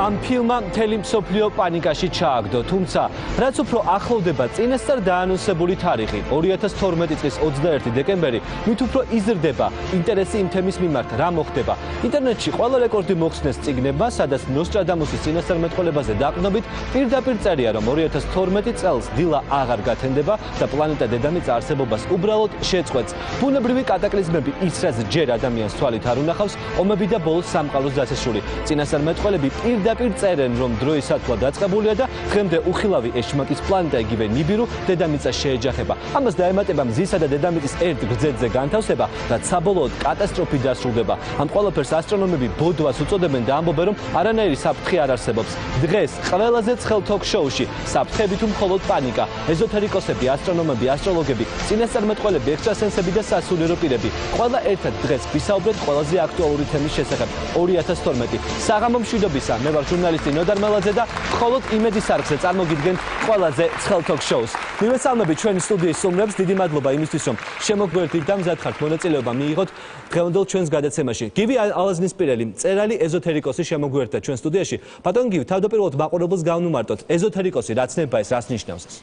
ამ ფილმმა მთელი მსოფლიო პანიკაში ჩააგდო, თუმცა რაც უფრო ახლოვდება წინასწარ დაანონსებული თარიღი 2012 წლის 21 დეკემბერი, მით უფრო იზრდება ინტერესი იმ თემის მიმართ, რა მოხდება. ინტერნეტში ყველა რეკორდი მოხსნეს წიგნებმა, სადაც ნოსტრადამუსის წინასწარმეტყველებაზე დაყრდნობით პირდაპირ წერია, რომ 2012 წელს დილა აღარ გათენდება და პლანეტა დედამიწა არსებობას უბრალოდ შეწყვეტს. ბუნებრივი კატაკლიზმები ის რაც ჯერ ადამიანს თვალით არ უნახავს, ომები და ბოლოს სამყაროს დაწესული. წინასწარმეტყველები პირდაპირ წერენ, რომ დროის სათვლა დაწყებულია და დღემდე უხილავი ეშმაკის პლანეტა იგივე ნიბირო დედამიწას შეეჯახება. ამას დაემატება მზისა და დედამიწის ერთ გრძედზე განთავსება, რაც საბოლოოდ კატასტროფით დასრულდება. ამ ყველაფერს ასტრონომები ბოდვას უწოდებენ და ამბობენ, რომ არანაირი საფრთხე არ არსებობს. დღეს ყველაზე ცხელ თოქ-შოუში საფრთხები თუ მხოლოდ პანიკა, ეზოთერიკოსები, ასტრონომები, ასტროლოგები, წინასწარმეტყველები, ექსტრასენსები და სასულიერო პირები. ყველა ერთად დღეს ვისაუბრეთ ყველაზე აქტუალური თემის შესახებ. 2012 საღამო მშვიდობისა, მე ვარ ჟურნალისტი ნოდარ მელაძე და მხოლოდ იმედის არხზე წარმოგიდგენთ ყველაზე ცხელ თოქ-შოუს. მივესალმებით ჩვენი სტუდიის სტუმრებს, დიდი მადლობა იმისთვის, რომ შემოგვერთით და მზად ხართ მონაწილეობა მიიღოთ დღევანდელ ჩვენს გადაცემაში. გივი ალაზნისპირელი, მწერალი, ეზოთერიკოსი შემოგვერთდა ჩვენ სტუდიაში. ბატონ გივი, თავდაპირველად მაყურებელს გავნუმარტოთ. ეზოთერიკოსი რაც ნება ეს, რას ნიშნავს ეს?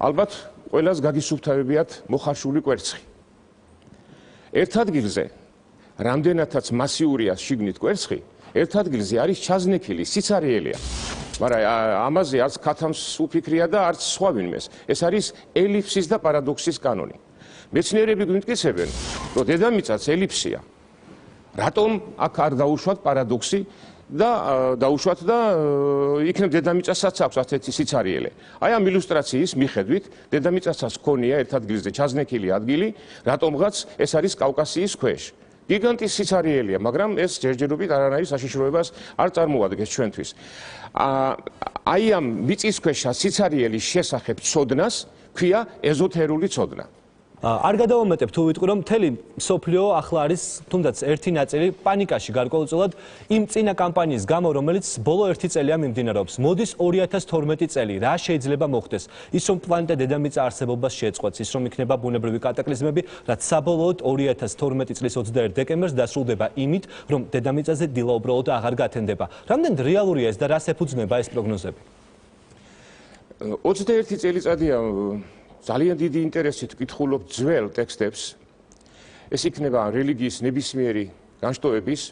ალბათ ყველას გაგისუფთავებიათ მოხარშული კვერცხი. ერთ ადგილზე რამდენადაც მასიურია შიგნით კვერცხი, ერთ ადგილზე არის ჩაზნექილი, სიცარიელია. მაგრამ ამაზე არც ქათამს უფიქრია და არც სხვა ვინმეს. ეს არის ელიფსის და პარადოქსის კანონი. მეცნიერები გვიმტკიცებენ, რომ დედამიწაც ელიფსია. რატომ აქ არ დაუშვათ პარადოქსი და დაუშვათ და იქნებ დედამიწასაც აქვს ასეთი სიცარიელე. აი ამ ილუსტრაციის მიხედვით დედამიწასაც ჰქონია ერთ ადგილზე ჩაზნექილი ადგილი, რატომღაც ეს არის კავკასიის ქვეშ. გიგანტის სიცარიელია, მაგრამ ეს ჯერჯერობით არანაირ საშიშროებას არ წარმოადგენს ჩვენთვის. აი ამ მიწისქვეშა სიცარიელის შესახებ ცოდნას ქვია ეზოთერული ცოდნა. არ გადავამეტებ თუ ვიტყვი, რომ მთელი მსოფლიო ახლა არის თუნდაც ერთი ნაწილი პანიკაში გარკვეულწილად იმ წინა კამპანიის გამო, რომელიც ბოლო 1 წელია მიმდინარეობს. მოდის 2012 წელი, რა შეიძლება მოხდეს? ის რომ პლანეტა დედამიწა არსებობას შეწყვეტს, ის რომ იქნება ბუნებრივი კატაკლიზმები, რაც საბოლოოდ 2012 წლის 21 დეკემბერს დასრულდება იმით, რომ დედამიწაზე დილა უბრალოდ აღარ გათენდება. რამდენად რეალურია ეს და რას ეფუძნება ეს პროგნოზები? 21 წელიწადია ძალიან დიდი ინტერესით ვკითხულობ ძველ ტექსტებს. ეს იქნება რელიგიის ნებისმიერი განშტოების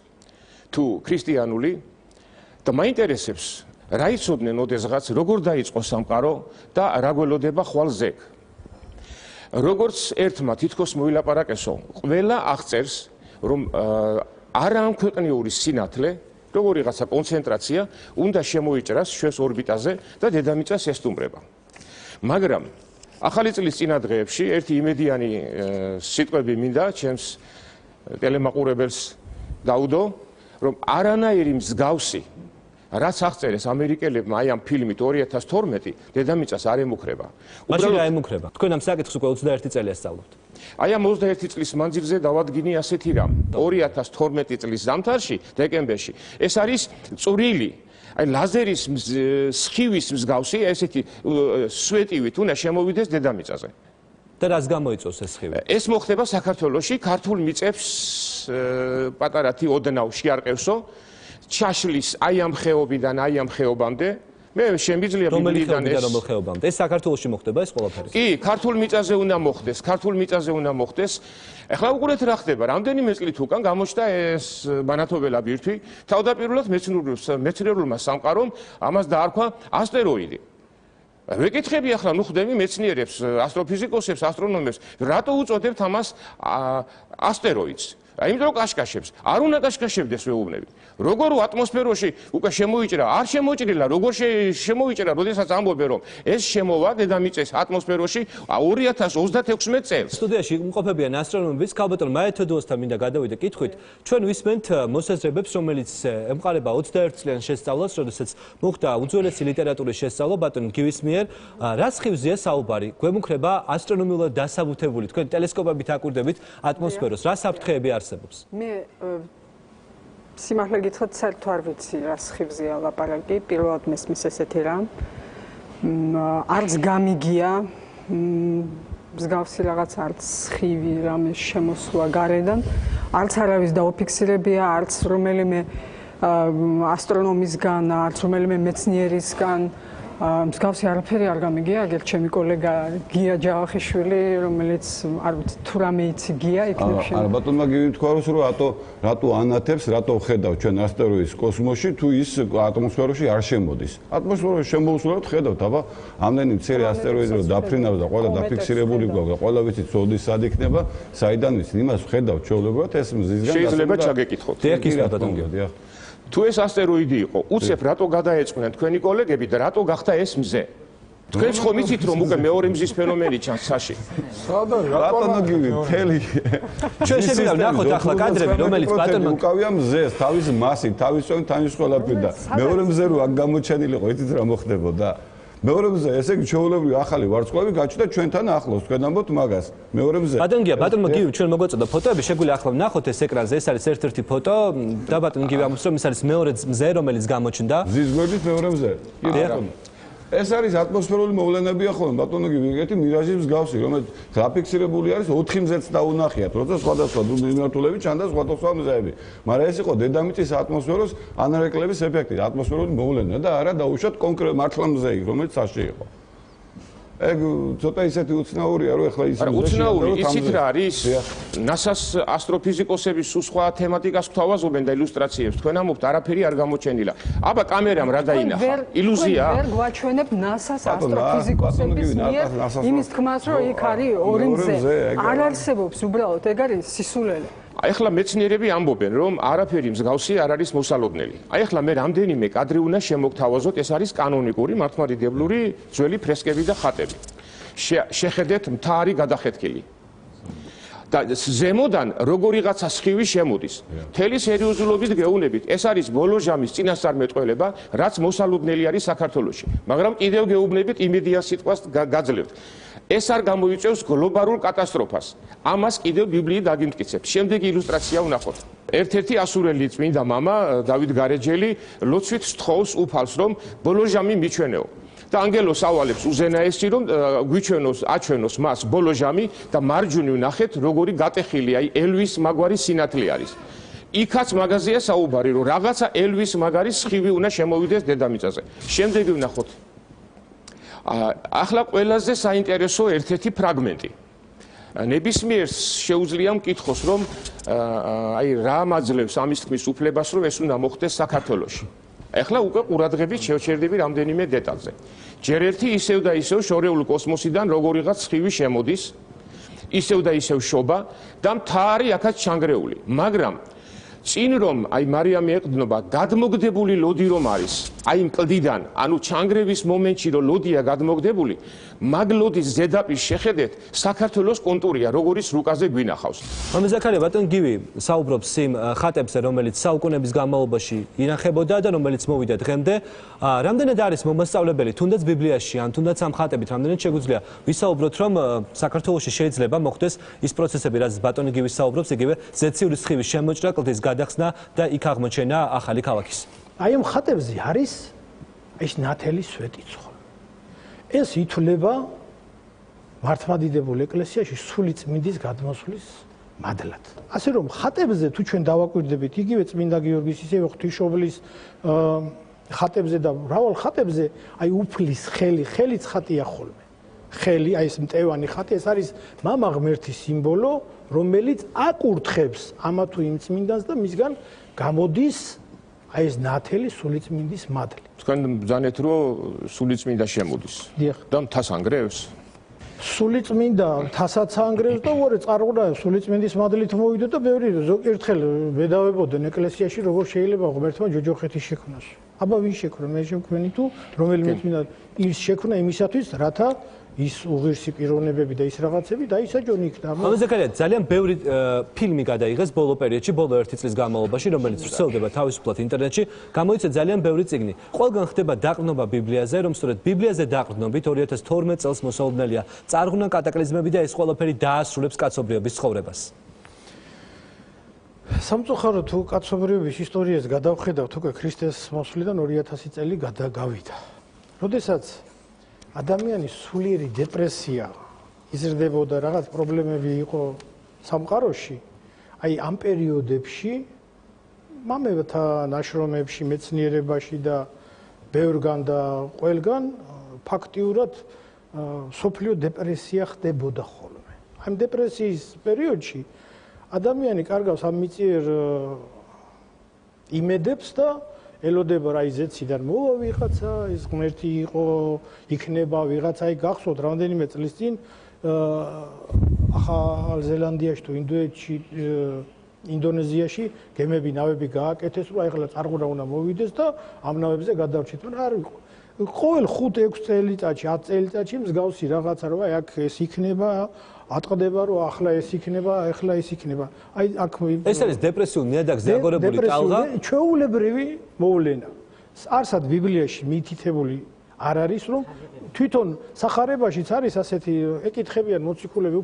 თუ ქრისტიანული და მაინტერესებს რა იცოდნენ ოდესღაც, როგორ დაიწყო სამყარო და რა გველოდება ხვალ ზეგ. როგორც ერთმა თითქოს მოილაპარაკესო, ყველა აღწერს, რომ არაამქვეყნიური სინათლე, როგორიღაცა კონცენტრაცია უნდა შემოიჭრას ჩვენს ორბიტაზე და დედამიწას ესტუმრება. მაგრამ ახალი წლის წინა დღეებში ერთი იმედიანი სიტყვები მინდა ჩემს ტელემაყურებელს დავუდო, რომ არანაირი მსგავსი რაც აღწერეს ამერიკელებმა აი ამ ფილმით 2012 დედამიწას არ ემუქრება. მაშინ რა ემუქრება? თქვენ ამ საკითხს უკვე 21 წელია სწავლობთ. აი ამ 21 წლის მანძილზე დავადგინე ასეთი რამ. 2012 წლის ზამთარში, დეკემბერში ეს არის წვრილი აი ლაზერის სხივის მსგავსი ესეთი სვეტივით უნდა შემოვიდეს დედამიწაზე. და რას გამოიწვევს ეს სხივი? ეს მოხდება საქართველოში, ქართულ მიწებს პატარათი ოდნავ შეარყევსო, ჩაშლის აი ამ ხეობიდან აი ამ ხეობამდე. მე შემიძლია ბიბლიიდან ეს რომელ ხეობამდე? ეს საქართველოში მოხდება ეს ყველაფერი? კი, ქართულ მიწაზე უნდა მოხდეს, ქართულ მიწაზე უნდა მოხდეს. ეხლა უყურეთ რა ხდება, რამდენიმე წლით უკან გამოჩნდა ეს მანათობელა ბირთვი, თავდაპირველად მეცნიერულმა სამყარომ ამას დაარქვა ასტეროიდი. ვეკითხები ახლა ნუ ხვდები მეცნიერებს, ასტროფიზიკოსებს, ასტრონომებს, რატო უწოდებთ ამას ასტეროიდს? იმიტომ რომ კაშკაშებს, არ უნდა კაშკაშებდეს მეუბნები. როგორ ატმოსფეროში უკვე შემოიჭრა, არ შემოჭრილა, როგორ შემოიჭრა, როდესაც ამბობენ რომ ეს შემოვა დედამიწის ატმოსფეროში 2036 წელს. სტუდიაში უმყოფებიან ასტრონომების ქალბატონ მაეთოდოსთან მინდა გადავიდე კითხვით. ჩვენ ვისმენთ მოსაზრებებს, რომელიც ემყარება 21 წლიან შესწავლას, როდესაც მოხდა უძველესი ლიტერატურის შესწავლა ბატონ გივის მიერ. რა სხივზეა საუბარი? გვემუქრება ასტრონომიულად დასაბუთებული, თქვენ ტელესკოპებით აკვირდებით ატმოსფეროს, რა საფრთხეები არსებობს? მე სიმართლე გითხრათ, საერთოდ არ ვიცი რა სხივზეა ლაპარაკი, პირველად მესმის ესეთი რამ. არც გამიგია მსგავსი რაღაც არც სხივი რამე შემოსვლა გარედან, არც არავის დაუფიქსირებია, არც რომელიმე ასტრონომისგან, არც რომელიმე მეცნიერისგან მსგავსი არაფერი არ გამიგია, აგერ ჩემი კოლეგა გია ჯავახიშვილი, რომელიც არ ვიცი თუ რამე იცი გია იქნებ შენ. არა, ბატონმა გითქვაროს, რომ რატო ანათებს, რატო ხედავ ჩვენ ასტეროიდს კოსმოსში, თუ ის ატმოსფეროში არ შემოდის. ატმოსფეროში შემოусვლელად ხედავთ, აბა, ამდენი მცირე ასტეროიდი რომ დაფრინავს და ყველა დაფიქსირებული გვაქვს და ყველა ვიცით, სოდის სად იქნება, საიდან ვიცით, იმას ხედავთ ჩვეულებრივად ეს მზისგან. შეიძლება ჩაგეკითხოთ. დიახ. თუ ეს ასტეროიდი იყო, უცებ რატო გადაეწყვნენ თქვენი კოლეგები და რატო გახდა ეს მზე? თქვენც ხომ იცით რომ უკვე მეორე მზის ფენომენი ჩანს საში? ბატონო გივი, მთელი ჩვენ შეგვიძლია ვნახოთ ახლა კადრები, რომელიც ბატონმა უკავია მზეს, თავის მასით, თავის წვენ თანის ყველაფერი და მეორე მზე რო აქ გამოჩენილიყო, იცით რა მოხდებოდა? მეორე მზე, ესე იგი ჩვეულებრივი ახალი ვარსკვლავი გაჩნდა ჩვენთან ახლოს, თქვენ ამბობთ მაგას. მეორე მზე. ბატონმა გივი, ჩვენ მოგვაწოდა ფოტოები, შეგვიძლია ახლა ვნახოთ ეს ეკრანზე, ეს არის ერთ-ერთი ფოტო და ბატონ გივი ამბობს, რომ ეს არის მეორე მზე, რომელიც გამოჩნდა. მზის გვერდით მეორე მზე. ეს არის ატმოსფერული მოვლენებია ხოლმე, ბატონო გივი, ეგეთი მირაჟის მსგავსი, რომელიც დაფიქსირებული არის 4 მზეც დაუნახიათ, როცა სხვადასხვა მიმართულებით ჩანდა სხვადასხვა მზეები. მაგრამ ეს იყო დედამიწის ატმოსფეროს ანარეკლების ეფექტი, ატმოსფერული მოვლენა და არა დაუშვათ კონკრეტ მართლა მზეი, რომელიც საში იყო. ეგ ცოტა ისეთი უცნაურია, რომ ეხლა ის უცნაური, იცით რა არის? NASA-ს ასტროფიზიკოსები სულ სხვა თემატიკას გვთავაზობენ და ილუსტრაციებს. თქვენ ამბობთ, არაფერი არ გამოჩენილა. აბა კამერამ რა დაინახა? ილუზია? ვერ გვაჩვენებ NASA-ს ასტროფიზიკოსების მიერ იმის თქმას, რომ იქ არის ორი მზე. არ არსებობს უბრალოდ, ეგ არის სისულელე. აი ახლა მეცნიერები ამბობენ, რომ არაფერი მსგავსი არ არის მოსალოდნელი. აი ახლა მე რამდენიმე კადრი უნდა შემოგთავაზოთ, ეს არის კანონიკური, მართლმადიდებლური ძველი ფრესკები და ხატები. შეხედეთ, მთა არის გადახეთქილი. და ზემოდან როგორიღაცა სხივი შემოდის. მთელი სერიოზულობით გეუბნებით, ეს არის ბოლო ჟამის წინასწარმეტყველება, რაც მოსალოდნელი არის საქართველოში. მაგრამ კიდევ გეუბნებით, იმედია სიტყვას გაძლევთ. ეს არ გამოიწვევს გლობალურ კატასტროფას. ამას კიდევ ბიბლიით დაგიმტკიცებთ. შემდეგი ილუსტრაცია ვნახოთ. ერთ-ერთი ასურელი წმინდა მამა დავით გარეჯელი ლოცვით სთხოვს უფალს, რომ ბოლო ჟამი მიჩვენეო. და ანგელოს ავალებს უზენაესი, რომ აჩვენოს მას ბოლო ჟამი და მარჯვნივ ვნახეთ, როგორი გატეხილი, აი ელვის მაგვარი სინათლე არის. იქაც მაგაზია საუბარი, რომ რაღაცა ელვის მაგარი სხივი უნდა შემოვიდეს დედამიწაზე. შემდეგი ვნახოთ. ახლა ყველაზე საინტერესო ერთ-ერთი ფრაგმენტი. ნებისმიერს შეუძლია მკითხოს, რომ აი რა მაძლევს ამის თქმის უფლებას, რომ ეს უნდა მოხდეს საქართველოში. ახლა უკვე ყურადღებით შევჩერდები რამდენიმე დეტალზე. ჯერ ერთი ისევ და ისევ შორეულ კოსმოსიდან როგორიღაც სხივი შემოდის, ისევ და ისევ შობა და მთა არის აქაც ჩანგრეული. მაგრამ წინ რომ აი მარიამი ეყდნობა, გადმოგდებული ლოდი რომ არის, აი მკლდიდან, ანუ ჩანგრევის მომენტში რომ ლოდია გადმოგდებული, მაგ ლოდის ზედაპირს შეხედეთ, საქართველოს კონტურია, როგორიც რუკაზე გვინახავს. მამეზაქარია ბატონ გივი საუბრობს იმ ხატებზე, რომელიც საუკუნეების განმავლობაში ინახებოდა და რომელიც მოვიდა დღემდე. რამდენად არის მომასწავლებელი, თუნდაც ბიბლიაში, ან თუნდაც ამ ხატებით, რამდენად შეგვიძლია ვისაუბროთ, რომ საქართველოში შეიძლება მოხდეს ის პროცესები, რაც ბატონი გივი საუბრობს, იგივე ზეციური სხივის შემოჭრა, კლდის გადახსნა და იქ აღმოჩენა ახალი ქალაქის. აი ამ ხატებზე არის ეს ნათელი სვეტიცხოვ. ეს ითვლება მართლმადიდებულ ეკლესიაში სული წმინდის გადმოსვლის მადლად. ასე რომ ხატებზე თუ ჩვენ დავაკვირდებით იგივე წმინდა გიორგის ისევე ღვთისმშობლის ხატებზე და მრავალ ხატებზე აი უფლის ხელიც ხატია ხოლმე. ხელი აი ეს მტევანი ხატი ეს არის მამა ღმერთის სიმბოლო, რომელიც აკურთხებს ამა თუ იმ წმინდანს და მისგან გამოდის აი ეს ნათელი სულიწმინდის მადლი. თქვენ ბრძანეთ, რომ სულიწმინდა შემოდის. და მთას ანგრევს? სულიწმინდა მთასაც ანგრევს და უარი წყარღურაა სულიწმინდის მადლით მოვიდა და ბევრი ერთხელ ვედავებოდნენ ეკლესიაში როგორ შეიძლება ღმერთმა ჯოჯოხეთის შექმნას. აბა ვინ შექმნა? მე შემქმენი თუ რომელიმე წმინდა ის შექმნა იმისათვის, რათა ის უღირსი პიროვნებები და ის რაღაცები დაისაჯონ იქ და მამეზაქარია ძალიან ბევრი ფილმი გადაიღეს ბოლო პერიოდში, ბოლო 1 წლის განმავლობაში, რომელიც ვრცელდება თავისუფლად ინტერნეტში, გამოიცა ძალიან ბევრი წიგნი. ყველგან ხდება დაყრდნობა ბიბლიაზე, რომ სწორედ ბიბლიაზე დაყრდნობით 2012 წელს მოსალოდნელია წარღვნა კატაკლიზმები და ეს ყველაფერი დაასრულებს კაცობრიობის ცხოვრებას. სამწუხაროდ თუ კაცობრიობის ისტორიას გადავხედავთ უკვე ქრისტეს მოსვლიდან 2000 წელი გადაგავიდა. როდესაც ადამიანის სულიერი დეპრესია იზრდებოდა, რაღაც პრობლემები იყო სამყაროში, აი ამ პერიოდებში მამებთა ნაშრომებში, მეცნიერებაში და ბევრგან და ყველგან ფაქტიურად სოფლიო დეპრესია ხდებოდა ხოლმე. Ამ დეპრესიის პერიოდში ადამიანი კარგავს ამ მიწიერ იმედებს და ელოდება რა იზეციდან მოვა ვიღაცა, ის ღმერთი იყო, იქნება ვიღაცა, აი გახსოვთ რამდენიმე წლის წინ ახალ ზელანდიაში თუ ინდოეთში ინდონეზიაში გემები ნავები გააკეთეს, რომ ახლა წარღურა უნდა მოვიდეს და ამ ნავებზე გადავრჩით, მაგრამ არ იყო. ყოველ 5-6 წელიწადში, 10 წელიწადში მსგავსი რაღაცა რომ აი აქ ეს იქნება, ატყდება რომ ახლა ეს იქნება, ახლა ეს იქნება. აი აქ ეს არის დეპრესიულ ნიადაგზე აგორებული ტალღა. ჩვეულებრივი მოვლენა. არსად ბიბლიაში მითითებული არ არის რომ თვითონ სახარებაშიც არის ასეთი ეკითხებიან მოციქულები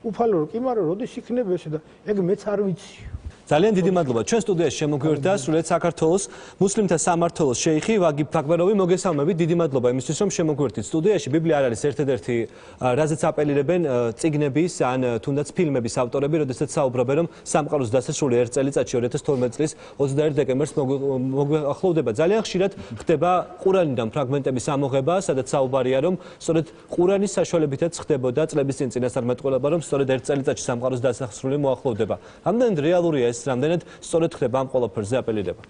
უფალო რომ კი მაგრამ როდის იქნება ესე და ეგ მეც არ ვიცი. ძალიან დიდი მადლობა. ჩვენ სტუდიაში შემოგვიერთდა სრულიად საქართველოს მუსლიმთა სამმართველოს შეიხი ვაგიფ ფაკბაროვი. მოგესალმებით. დიდი მადლობა იმისთვის რომ შემოგვიერთდით სტუდიაში. ბიბლია არ არის ერთადერთი რაზეც აპელირებენ წიგნების ან თუნდაც ფილმების ავტორები, როდესაც საუბრობენ რომ სამყაროს დასასრული ერთ წელიწადში 2012 წლის 21 დეკემბერს მოახლოვდება. ძალიან ხშირად ხდება ყურანიდან ფრაგმენტების ამოღება, სადაც საუბარია რომ სწორედ ყურანის საშუალებითაც ხდებოდა წლების წინ წინასწარმეტყველება რომ სწორედ ერთ წელიწადში სამყაროს დასასრული მოახლოვდება. რამდენად რეალურია ეს რამდენად სწორედ ხდება ამ ყველაფერზე აპელირება?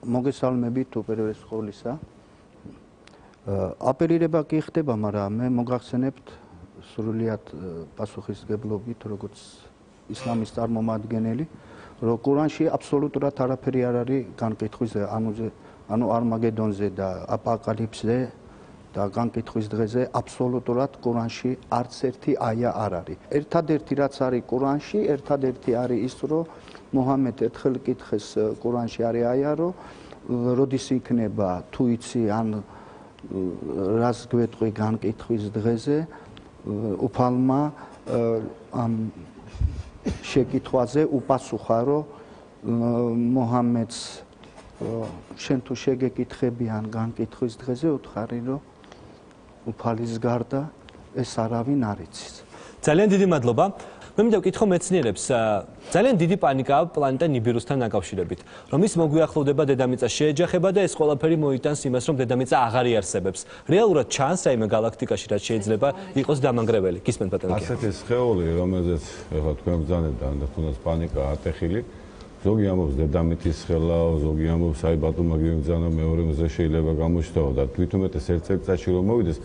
მოგესალმებით უპირველეს ყოვლისა. აპელირება კი ხდება, მაგრამ მე მოგახსენებთ სრულიად პასუხისმგებლობით, როგორც ისლამის წარმომადგენელი, რომ ყურანში აბსოლუტურად არაფერი არ არის განკითხვაზე, ანუ არმაგედონზე და აპოკალიფსზე და განკითხვის დღეზე აბსოლუტურად ყურანში არც ერთი აია არ არის. ერთადერთი რაც არის ყურანში, ერთადერთი არის ის, რომ მუჰამედ ერთხელ კითხეს ყურანში არის აია, რომ როდის იქნება თუ იცი ან რას გვეტყვი განკითხვის დღეზე, უფალმა ამ შეკითხვაზე უპასუხა, რომ მუჰამედს შენ თუ შეგეკითხები ან განკითხვის დღეზე უთხარი, რომ უფალის გარდა ეს არავინ არ იცის. ძალიან დიდი მადლობა. მე მინდა ვკითხო მეცნიერებს, ძალიან დიდი პანიკაა პლანეტა ნიბირუსთან დაკავშირებით, რომ ის მოგვიახლოვდება დედამიწას შეეჯახება და ეს ყველაფერი მოიტანს იმას, რომ დედამიწა აღარ იარსებებს. რეალურად ჩანს რაიმე გალაქტიკაში, რაც შეიძლება იყოს დამანგრეველი. გისმენთ ბატონო? ასეთი სხეული, რომელზეც ეხლა თქვენ ბრძანებთ და თუნდაც პანიკა ატეხილი, ზოგი ამბობს დედამიწის ხელაო, ზოგი ამბობს აი ბატონმა გიგზავნა მეორე მზე შეიძლება გამოჩნდაო და თვითონაც ერთ წელიწადში რომ მოვიდეს,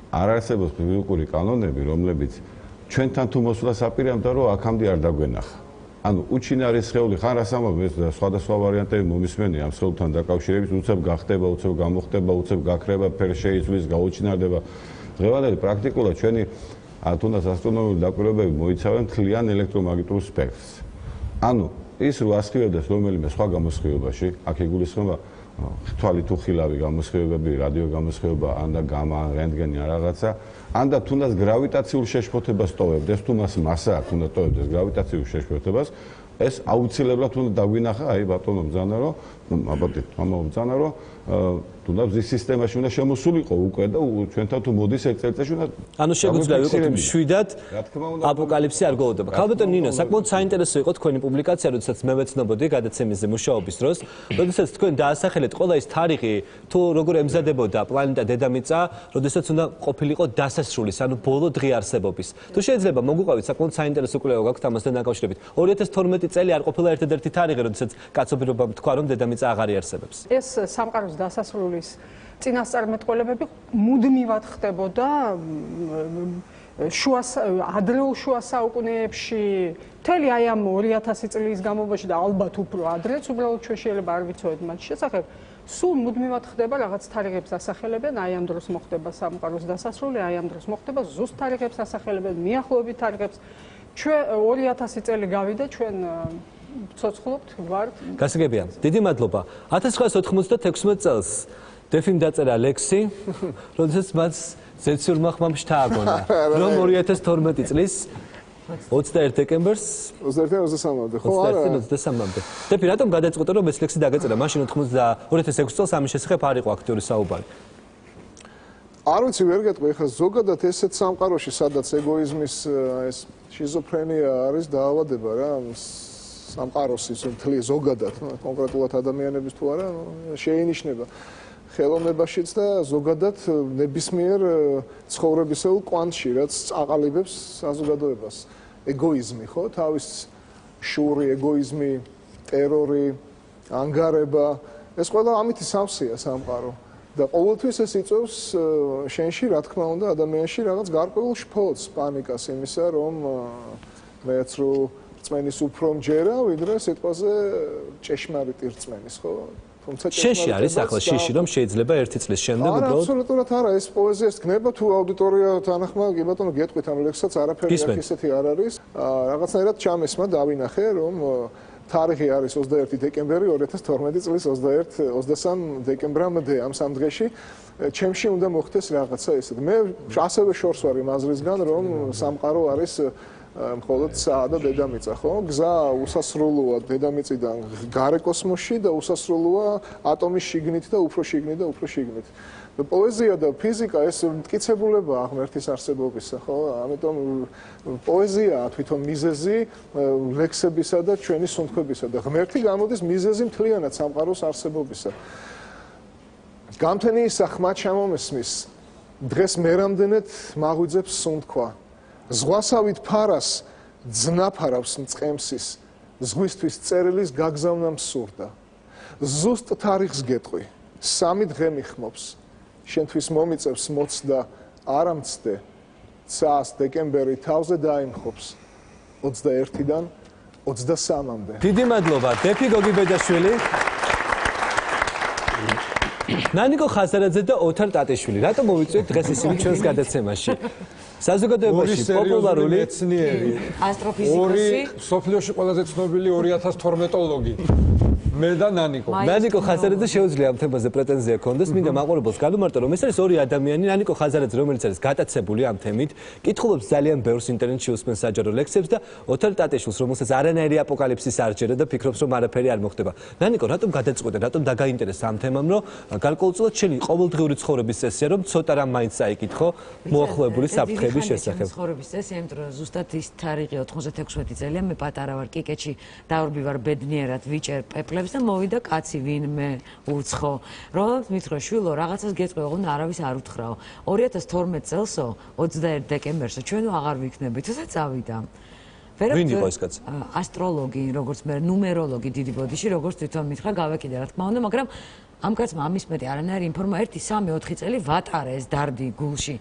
არ არსებობს ფიზიკური კანონები, რომლებიც ჩვენთან თუ მოსვლას აპირებდა, რომ აქამდე არ დაგვენახა. ანუ უჩინარი სხეული ხან რას ამბობს, ეს სხვადასხვა ვარიანტები მომისმენია ამ სხეულთან დაკავშირებით, უცებ გახდება, უცებ გამოხდება, უცებ გაქრება, ფერ შეიცვის, გაუჩინარდება. დღევანდელი პრაქტიკულად ჩვენი თუნდაც ასტრონომიული დაკვირვებები მოიცავენ მთლიან ელექტრომაგნიტურ სპექტრს. ანუ ის რო ასხივებდეს რომელიმე სხვა გამოსხივებაში, აქ იგულისხმება თვალი თუ ხილავი გამოსხივებები, რადიო გამოსხივება, ან და გამა, ან რენტგენი ან რაღაცა, ან და თუნდაც გრავიტაციულ შეშფოთებას ტოვებდეს, თუ მას მასა აქვს, უნდა ტოვებდეს გრავიტაციულ შეშფოთებას, ეს აუცილებლად უნდა დაგვინახა, აი ბატონო ბრძანა, რომ აბატონო, მამაო ბრძანა, რომ თუნდაც მზის სისტემაში უნდა შემოსულიყო უკვე და ჩვენთან თუ მოდის ერთ წელიწადში უნდა ანუ შეგვიძლია ვიყოთ მშვიდად აპოკალიფსი არ გოლოდება. ქალბატონ ნინო, საკმაოდ საინტერესო იყო თქვენი პუბლიკაცია, როდესაც მე ვეცნობოდი გადაცემის მუშაობის დროს, როდესაც თქვენ დაასახელეთ ყველა ის თარიღი, თუ როგორ ემზადებოდა პლანეტა დედამიწა, როდესაც უნდა ყოფილიყო დასასრულის, ანუ ბოლო დღე არსებობის. თუ შეიძლება მოგვიყავით საკმაოდ საინტერესო კვლევა გაქვთ ამასთან დაკავშირებით. 2012 წელი არ ყოფილა ერთადერთი თარიღი, როდესაც კაცობრიობამ თქვა, რომ დედამიწა აღარ იარსებებს. ეს სამყაროს დასასრულის წინასწარმეტყველებები მუდმივად ხდებოდა ადრეულ შუა საუკუნეებში, მთელი აი ამ 2000 წლის განმავლობაში და ალბათ უფრო ადრეც, უბრალოდ ჩვენ შეიძლება არ ვიცოდეთ მათ შესახებ. სულ მუდმივად ხდება რაღაც თარიღებს ასახელებენ, აი ამ დროს მოხდება სამყაროს დასასრული, აი ამ დროს მოხდება ზუსტ თარიღებს ასახელებენ, მიახლოებით თარიღებს. ჩვენ 2000 წელი გავიდა, ჩვენ ცოცხლობთ, ვართ. გასაგებია. დიდი მადლობა. 1996 წელს დეფიმ დაწერა ლექსი, როდესაც მას ზეციურმა ხმამ შთააგონა, რომ 2012 წლის 21 დეკემბერს 21-23-მდე, ხო არა? 21-23-მდე. დეფი რატომ გადაწყვიტა, რომ ეს ლექსი დაგეწერა? მაშინ 2006 წელს ამის შესახებ არ იყო აქტიური საუბარი. არ ვიცი, ვერ გეტყვი, ხა ზოგადად ესეთ სამყაროში, სადაც ეგოიზმის ეს შიზოფრენია არის დაავადება რა, სამყაროს ის მთლიან ზოგადად, კონკრეტულად ადამიანების თუ არა, შეინიშნება ხელოვნებაშიც და ზოგადად ნებისმიერ ცხოვრებისეულ კვანტში, რაც აყალიბებს საზოგადოებას. ეგოიზმი, ხო? თავის შური, ეგოიზმი, ტერორი, ანგარება, ეს ყველა ამით სავსეა სამყარო. და ყოველთვის ეს იწვევს შენში, რა თქმა უნდა, ადამიანში რაღაც გარკვეულ შფოთს, პანიკას იმისა, რომ მეც რო რწმენის უფრო მჯერა, ვიდრე სიტყვაზე ჭეშმარიტი რწმენის, ხო? შენში არის ახლა შიში, რომ შეიძლება 1 წლის შემდეგ უბრალოდ უბრალოდ აბსოლუტურად არა, ეს პოეზიას გნება თუ აუდიტორია თანახმად, კი ბატონო, გეტყვით ამ ლექსსაც არაფერი აქ ისეთი არ არის. რაღაცნაირად ჩამესმა დავინახე, რომ თარიღი არის 21 დეკემბერი 2012 წლის 23 დეკემბრამდე ამ სამ დღეში ჩემში უნდა მოხდეს რაღაცა ესეთ. მე ასევე შორს ვარ იმ აზრისგან, რომ სამყარო არის მხოლოდ ცა და დედამიწა, ხო? გზა უსასრულოა დედამიწიდან გარე კოსმოსში და უსასრულოა ატომის შიგნით და უფრო შიგნით და უფრო შიგნით. პოეზია და ფიზიკა ეს მტკიცებულებაა ღმერთის არსებობისა, ხო? ამიტომ პოეზიაა თვითონ მიზეზი ლექსებისა და ჩვენი სუნთქვებისა და ღმერთი გამოდის მიზეზი მთლიანად სამყაროს არსებობისა. გამთენი ისა ხმა ჩამომესმის, დღეს მე რამდენად მაღვიძებს სუნთქვა. ზღვასავით ფარას ძნაფარავს მწყემსის, ზღვისთვის წერილის გაგზავნა მსურდა. ზუსტ თარიღს გეტყვი, 3 დღე მიხმობს. შენთვის მომიწევს მოცდა არ ამცდე, ცას დეკემბერი თავზე დაიმხობს 21-დან 23-მდე. დიდი მადლობა, დეფი გოგიბეჯაშვილი. ნანიკო ხაზარაძე და ოთარ ტატიშვილი. რატომ მოვიწვიეთ დღეს ისინი ჩვენს გადაცემაში? საზოგადოებაში პოპულარული მეცნიერი, ასტროფიზიკოსი, სოფლიოში ყველაზე ცნობილი 2012-ოლოგი. მე და ნანიკო. ნანიკო ხაზარაძე შეუძლია ამ თემაზე პრეტენზია ქონდეს, მინდა მაყურებელს განუმარტო, რომ ეს არის ორი ადამიანი, ნანიკო ხაზარაძე, რომელიც არის გატაცებული ამ თემით, კითხულობს ძალიან ბევრს ინტერნეტში უსმენს საჯარო ლექსებს და ოთარ ტატიშვილს, რომელსაც არანაირი აპოკალიფსის არ ჯერა და ფიქრობს, რომ არაფერი არ მოხდება. ნანიკო, რატომ გადაწყვეტე, რატომ დაგაინტერესა ამ თემამ, რომ გარკვეულწილად შენი ყოველდღიური ცხოვრების წესია, რომ ცოტა რამ მაინც წაიკითხო მოახლოებული საფრთხების შესახებ. ცხოვრების წესი, იმიტომ რომ ზუსტად ის თარიღი 96 წელია, მე პატარა ვარ, კიკეთში დავრბი ვარ ბედნიერად ვიჭერ პეპლებს და მოვიდა კაცი ვინმე უცხო, რომ მითხრა შვილო რაღაცას გეტყვი, ოღონდ არავის არ უთხრაო. 2012 წელსო 21 დეკემბერსო ჩვენო აღარ ვიქნებით, თუცა წავიდა. ვინ იყო ეს კაცი? ასტროლოგი, როგორც მე, ნუმეროლოგი დიდი ბოდიში, როგორც თვითონ მითხრა, გავეკიდე რა თქმა უნდა, მაგრამ ამ კაცმა ამის მეტი არანაირი ინფორმაცია 1, 3, 4 წელი ვატარე ეს დარდი გულში.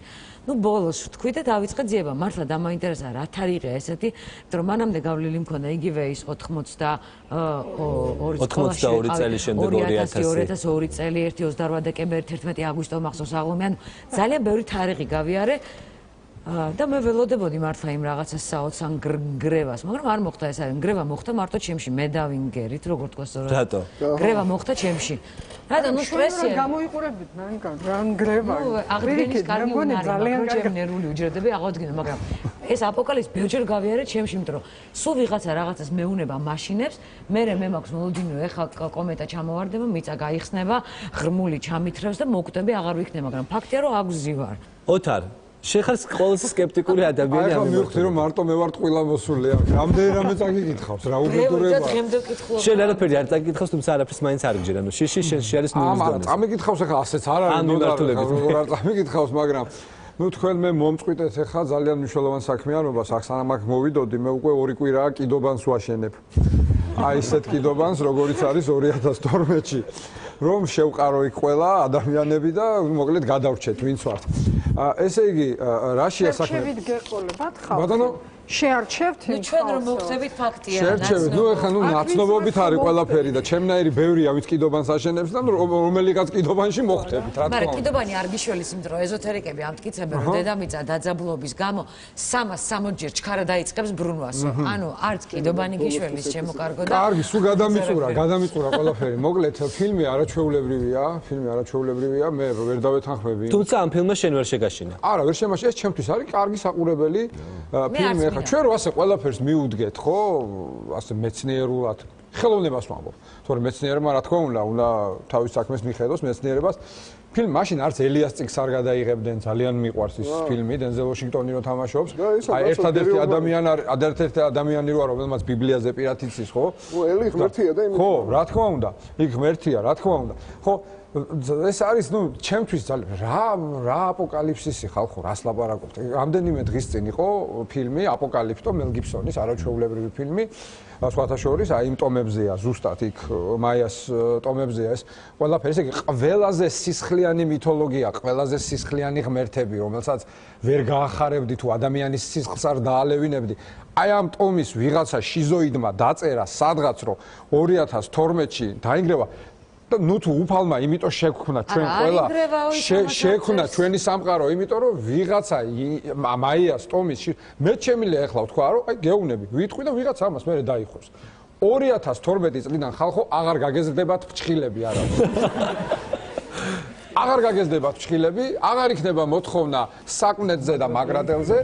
ნუ ბოლოს ვთქვი და დავიწყე ძიება, მართლა დამაინტერესა რა თარიღია ესეთი, იმიტომ რომ მანამდე გავლილი მქონდა იგივე ის 82 წელი შემდეგ 2002 წელი 1 28 დეკემბერი 11 აგვისტო მახსოვს აღლომი, ანუ ძალიან ბევრი თარიღი გავიარე და მე ველოდებოდი მართლა იმ რაღაცას საოცარ გრევას, მაგრამ არ მოხდა ეს არის, გრევა მოხდა მარტო ჩემში, მე დავინგერით, როგორ თქვა სწორად. რატო? გრევა მოხდა ჩემში. რატო, ნუ სტრესია. გამოიყურებით ნანიკა, რან გრევა. ნუ აღდგენის კარგი უნარი, მაგრამ ჩემ ნერვული უჯრედები აღოდგინო, მაგრამ ეს აპოკალიფსი ბევრჯერ გავიარე ჩემში, იმიტომ რომ სულ ვიღაცა რაღაცას მეუნება მაშინებს, მე მაქვს მოლოდინო, ეხა კომეტა ჩამოვარდება, მიწა გაიხსნება, ღრმული ჩამითრევს და მოკვდები აღარ ვიქნებ, მაგრამ ფაქტია რომ აგზივარ. ოთარ შეხარს ყველაზე სკეპტიკური ადამიანი ამ მივხვდი რომ მარტო მე ვარ ტყუილა მოსული აქ. რამდენი რამე წაგიკითხავს რა უბედურება. შენ არაფერი არ წაგიკითხავს, თუმცა არაფერს მაინც არ გჯერა. ნუ შიში შენში არის ნულის დონე. წამიკითხავს ახლა ასეც არ არის როგორ არ წამიკითხავს, მაგრამ ნუ თქვენ მე მომწყვიტეთ ახლა ძალიან მნიშვნელოვან საქმიანობას, აქ სანამ აქ მოვიდოდი, მე უკვე 2 კვირაა კიდობანს ვაშენებ. აი ესეთ კიდობანს, როგორიც არის 2012-ში. რომ შევყარო იქ ყველა ადამიანები და მოკლედ გადავრჩეთ ვინც ვართ. ესე იგი, რაშია საქმე? შევით გეყოლებათ ხალხი. ბატონო, შეარჩევთ ნუ ჩვენ რომ მოვხდებით ფაქტია. შევჩევით, ნუ ეხლა ნუ ნაცნობობით არის ყველაფერი და ჩემნაირი ბევრია ვინც კიდობანს აშენებს და რომელიღაც კიდობანში მოხდებით, რა თქმა უნდა. მაგრამ კიდობანი არ გიშველის, იმიტომ რომ ეზოთერიკები ამტკიცებენ, რომ დედამიწა დაძაბულობის გამო 360-ჯერ ჩქარა დაიწყებს ბრუნვასო. ანუ არც კიდობანი გიშველის ჩემო კარგო და კარგი, სულ გადამიწურა ყველაფერი. მოკლედ, ფილმი არაჩვეულებრივია, მე ვერ დავეთანხმები. თუმცა ამ ფილმმა შენ ვერ შეგაშინა. არა, ვერ შემაშია, ეს ჩემთვის არის კარგი საყურებელი ფილმი. ახლა ჩვენ რო ასე ყველაფერს მიუდგეთ, ხო? ასე მეცნიერულად ხელოვნებას ვამბობ. თორემ მეცნიერებმა რა თქმა უნდა თავის საქმეს მიხედოს მეცნიერებას. ფილმი მაშინ არც ელიას წიგს არ გადაიღებდნენ, ძალიან მიყვარს ის ფილმი, დენზელ ვაშინგტონი რო თამაშობს. აი ერთადერთი ადამიანი როა, რომელმაც ბიბლიაზე პირად იცის, ხო? ელი ღმერთია და იმით. ხო, რა თქმა უნდა. იქ ღმერთია, რა თქმა უნდა. ხო, ეს არის, ჩემთვის ძალიან რა აპოკალიფსისი ხალხო, რას ლაპარაკობთ? რამდენიმე დღის წინ იყო ფილმი აპოკალიფტო, მელ გიბსონის არაჩვეულებრივი ფილმი. სხვათა შორის აი იმ ტომებზეა, ზუსტად იქ მაიას ტომებზეა ეს ყველაფერი, ესე იგი ყველაზე სისხლიანი მითოლოგია, ყველაზე სისხლიანი ღმერთები, რომელსაც ვერ გაახარებდი თუ ადამიანის სისხლს არ დაალევინებდი. აი ამ ტომის ვიღაცა შიზოიდმა დაწერა სადღაც რომ 2012-ში დაინგრევა და თუ უფალმა იმიტომ შეგვქნა ჩვენ ყველა შეგვქნა ჩვენი სამყარო იმიტომ რომ ვიღაცა მაიას ტომის მე შემიძლია ახლა ვთქვა რომ აი გეუნები ვიტყვი და ვიღაცა ამას მე დაიხოს 2012 წლიდან ხალხო აღარ გაგეზრდებათ ფრჩხილები არა აღარ გაგეზრდებათ ფრჩხილები აღარ იქნება მოთხოვნა საკვნეთზე და მაგრადელზე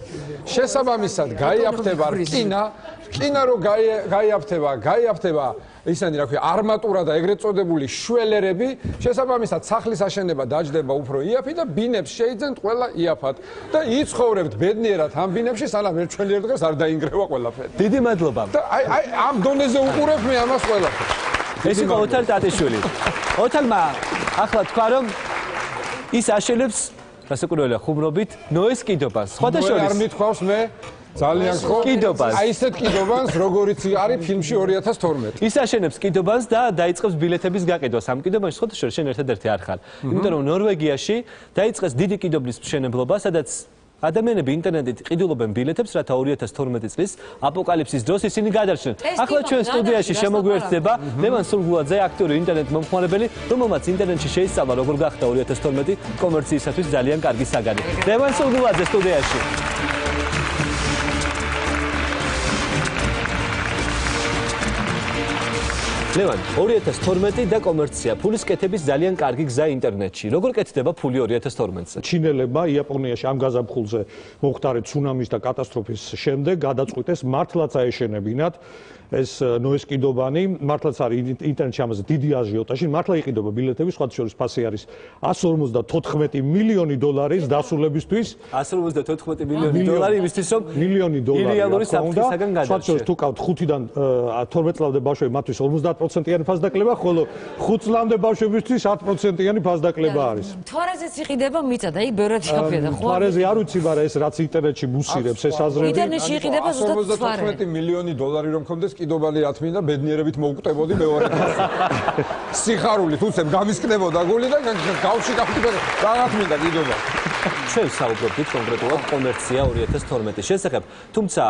შესაბამისად გაიაფთება რკინა რო გაიაფთება ისინი რა ქვია არმატურა და ეგრეთ წოდებული შველერები შესაბამისად სახლის აშენება დაждდება უფრო იაფი და ბინებს შეიძენ ყველა იაფად და იცხოვრებთ ბედნიერად ამ ბინებში სანამ ერთ ჩვენიერ დღეს არ დაინგრევა ყველაფერი დიდი მადლობა და აი ამ დონეზე უყურებ მე ამას ყველაფერს ეს იყო ოთარ ტატიშვილი ოთარმა ახლა თქვა რომ ის აშენებს გასაკურველია ხუმრობით ნოეს კიდობას სხვათა შორის არ მithქვავს მე ძალიან ხო კიდობას აი ესეთ კიდობას როგორიც არის ფილმში 2012 ის აშენებს კიდობას და დაიწყებს ბილეთების გაყიდვას ამ კიდობაში სხვათა შორის შენ ერთადერთი არ ხარ იმიტომ რომ ნორვეგიაში დაიწყეს დიდი კიდობის მშენებლობა სადაც ადამიანები ინტერნეტით ყიდულობენ ბილეთებს, რათა 2012 წლის აპოკალიფსის დროს ისინი გადარჩნენ. ახლა ჩვენ სტუდიაში შემოგვიერთდება ლევან სულგულაძე, აქტიური ინტერნეტ მომხმარებელი, რომელმაც ინტერნეტში შეისწავლა როგორ გახდა 2012 კომერციისათვის ძალიან კარგი საგანი. ლევან სულგულაძე სტუდიაში. ლევან, 2012 და კომერცია, ფულის კეთების ძალიან კარგი გზა ინტერნეტში. როგორ კეთდება ფული 2012-ზე? ჩინელებმა იაპონიაში ამ გაზაფხულზე მოხდარი ცუნამის და კატასტროფის შემდეგ გადაწყვიტეს მართლაც აეშენებინათ ეს ნოეს კიდობანი, მართლაც არის ინტერნეტში ამაზე დიდი აჟიოტაჟი, მართლა იყიდობა ბილეთები, სხვა შორის ფასი არის 154 მილიონი დოლარის დასრულებისთვის. 154 მილიონი დოლარი იმისთვის რომ მილიონი დოლარი ირეალური საფრთხისაგან გადარჩეს. სხვა შორის თუ ყავთ 5-დან 12 წლამდე ბავშვები მათთვის 50%-იანი ფასდაკლება, ხოლო 5 წლამდე ბავშვებისთვის 10%-იანი ფასდაკლება არის. თვარეზეც იყიდება მიწა და იქ ბევრად იაფია ხო? თვარეზე არ ვიცი, მაგრამ ეს რაც ინტერნეტში მუსირებს ეს აზრები. ინტერნეტში იყიდება ზუსტად თვარე. 154 მილიონი დოლარი რომ მქონდეს კიდობანი რა თქმა უნდა ბედნიერებით მოუკვდებოდი მეორე დღეს. სიხარულით უცებ გამისკდებოდა გული და გავში გავხდებოდა რა თქმა კიდობა. ჩვენ საუბრობთ კონკრეტულად კომერცია 2012-ის შესახებ, თუმცა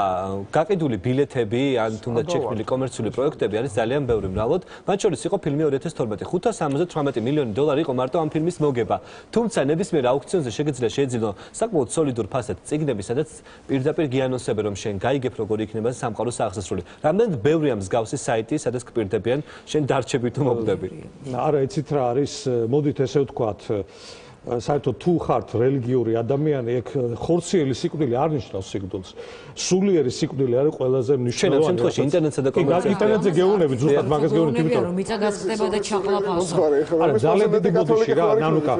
გაყიდული ბილეთები ან თუნდაც შექმნილი კომერციული პროექტები არის ძალიან ბევრი მრავლად, მათ შორის იყო ფილმი 2012 578 მილიონი დოლარი იყო მარტო ამ ფილმის მოგება. თუმცა ნებისმიერ აუქციონზე შეგიძლია შეეძინო საკმაოდ სოლიდურ ფასად წიგნები, სადაც პირდაპირ გიანონსებენ რომ შენ გაიგებ როგორი იქნება სამყაროს აღსასრული. რამდენად ბევრია მსგავსი საიტი, სადაც გპირდებიან შენ დარჩები თუ მოგდები. არა, იცით რა არის, მოდით ესე ვთქვათ, საერთოდ თუ ხართ რელიგიური ადამიანი, ეგ ხორციელი სიკვდილი არ ნიშნავს სიკვდილს. სულიერი სიკვდილი არის ყველაზე მნიშვნელოვანი. ჩვენ შემთხვევაში ინტერნეტსა და კომერციაზე ინტერნეტზე გეუნებით, ზუსტად მაგას გეუნებით, იმიტომ რომ მიწა გასხდება და ჩაყლაპავს. არა, ძალიან დიდი ბოდიში რა, ნანუკა.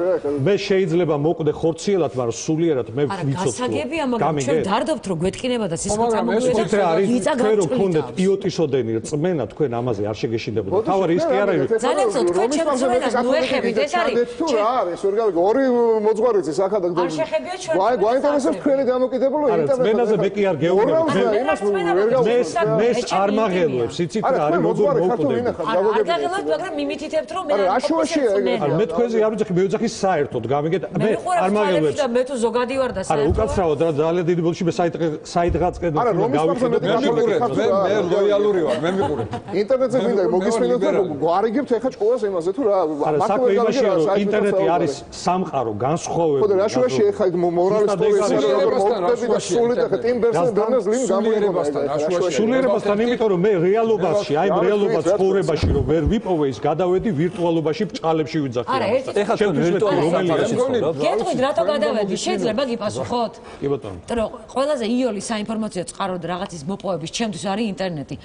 მე შეიძლება მოკვდე ხორციელად, მაგრამ სულიერად მე ვიცოცხლო. არა, გასაგებია, მაგრამ ჩვენ დარდობთ რომ გვეთკინება და სისხლი წამოგვიეცა. მიწა გქონდეთ იოტისოდენი რწმენა თქვენ ამაზე არ შეგეშინდებოდა. თავი ის კი არა. ძალიან ცოტა თქვენ შემოწმენას მოეხებით, ეს არის. თუ რა არის, ვერ გავიგე, ორი მოძღვარიც ის აქა და არ შეხებია ჩვენ. გვაინტერესებს თქვენი დამოკიდებულება ინტერნეტზე. რწმენაზე მე კი არ გეუბნები. მე არ მაღელვებს, იცით რა არის როგორ მოვკვდები. არ გაღელვებთ, მაგრამ მიმითითებთ რომ მე მე თქვენზე არ ვიძახი, მე ვიძახი საერთოდ, გამიგეთ, მე არ მაღელვებს. მე თუ ზოგადი ვარ და საერთოდ. არა, უკაცრავად რა ძალიან დიდი ბოლში მე საიტღაც ყედო გავიხდები. მე ლოიალური ვარ, მე მიყურებ. ინტერნეტზე მინდა მოგისმინოთ და გვარიგებთ ეხა ჭკუას იმაზე თუ რა. არა, საქმე იმაშია რომ ინტერნეტი არის სამყარო განსხვავებული. ხო და რა შუაში ეხა მორალის პროფესორი მოვდები და სულით ახლა ტიმ ბერნერს ლიმ გამოიყენება სულიერებასთან, იმიტომ რომ მე რეალობაში, აი რეალობას ცხოვრებაში რომ ვერ ვიპოვე ის გადავედი ვირტუალობაში ბჭყალებში ვიძახი. არა, ეხლა თქვენ ვირტუალობაში ცხოვრობთ. გეტყვით რატო გადავედი? შეიძლება გიპასუხოთ? კი ბატონო. რომ ყველაზე იოლი საინფორმაციო წყარო და რაღაცის მოპოვების ჩემთვის არის ინტერნეტი.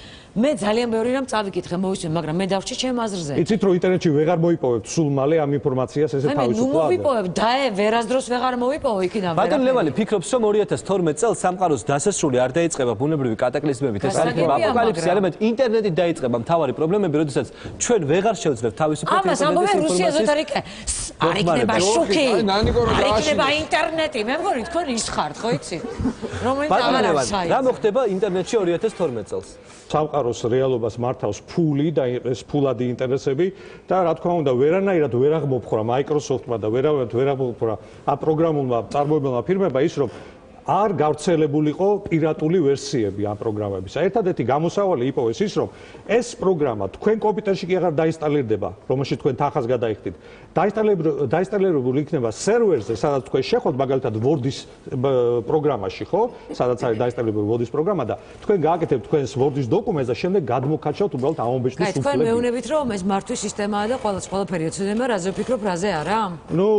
მე ძალიან ბევრი რამ წავიკითხე, მოვისმენ, მაგრამ მე დავრჩი ჩემ აზრზე. იცით რომ ინტერნეტში ვეღარ მოიპოვებთ სულ მალე ამ ინფორმაციას ესე თავისუფლად. ნუ მოვიპოვებ და ვერასდროს ვეღარ მოვიპოვო იქიდან. ბატონ ლევანი ფიქრობს რომ 2012 წელს სამყაროს დასასრული არ დაიწყება ბუნებრივი კატაკლიზმებით, ეს არის აპოკალიფსი, არამედ ინტერნეტით დაიწყება მთავარი პრობლემები, როდესაც ჩვენ ვეღარ შევძლებთ თავისუფლად ინტერნეტის ინფორმაციას. რუსია ზოთარიკე არ იქნება შუქი. არ იქნება ინტერნეტი. მე მგონი თქვენ ის ხართ, ხო იცი? რომელიც აღარ არის საერთოდ. რა მოხდება ინტერნეტში 2012 წელს? სამყაროს რეალობას მართავს ფული და ეს ფულადი ინტერესები და რა თქმა უნდა ვერანაირად ვერ აღმოფხვრა Microsoft-მა და ვერავად ვერ აღმოფხვრა ამ პროგრამულმა წარმოებელმა ფირმებმა ის რომ არ გავრცელებულიყო პირატული ვერსიები ამ პროგრამების. ერთადერთი გამოსავალი იპოვეს ის, რომ ეს პროგრამა თქვენ კომპიუტერში კი აღარ დაინსტალირდება, რომელშიც თქვენ თანხას გადაიხდით. დაინსტალირებული იქნება სერვერზე, სადაც თქვენ შეხოთ მაგალითად Word-ის პროგრამაში, ხო? სადაც არის დაინსტალირებული Word-ის პროგრამა და თქვენ გააკეთებთ თქვენს Word-ის დოკუმენტს და შემდეგ გადმოგკაჩავთ უბრალოდ ამობეჭდის უფლები. თქვენ მეუბნებით, რომ ეს მართვის სისტემაა და ყველაფერი ეცოდება, რაზე ვფიქრობ, რაზე არა? ნუ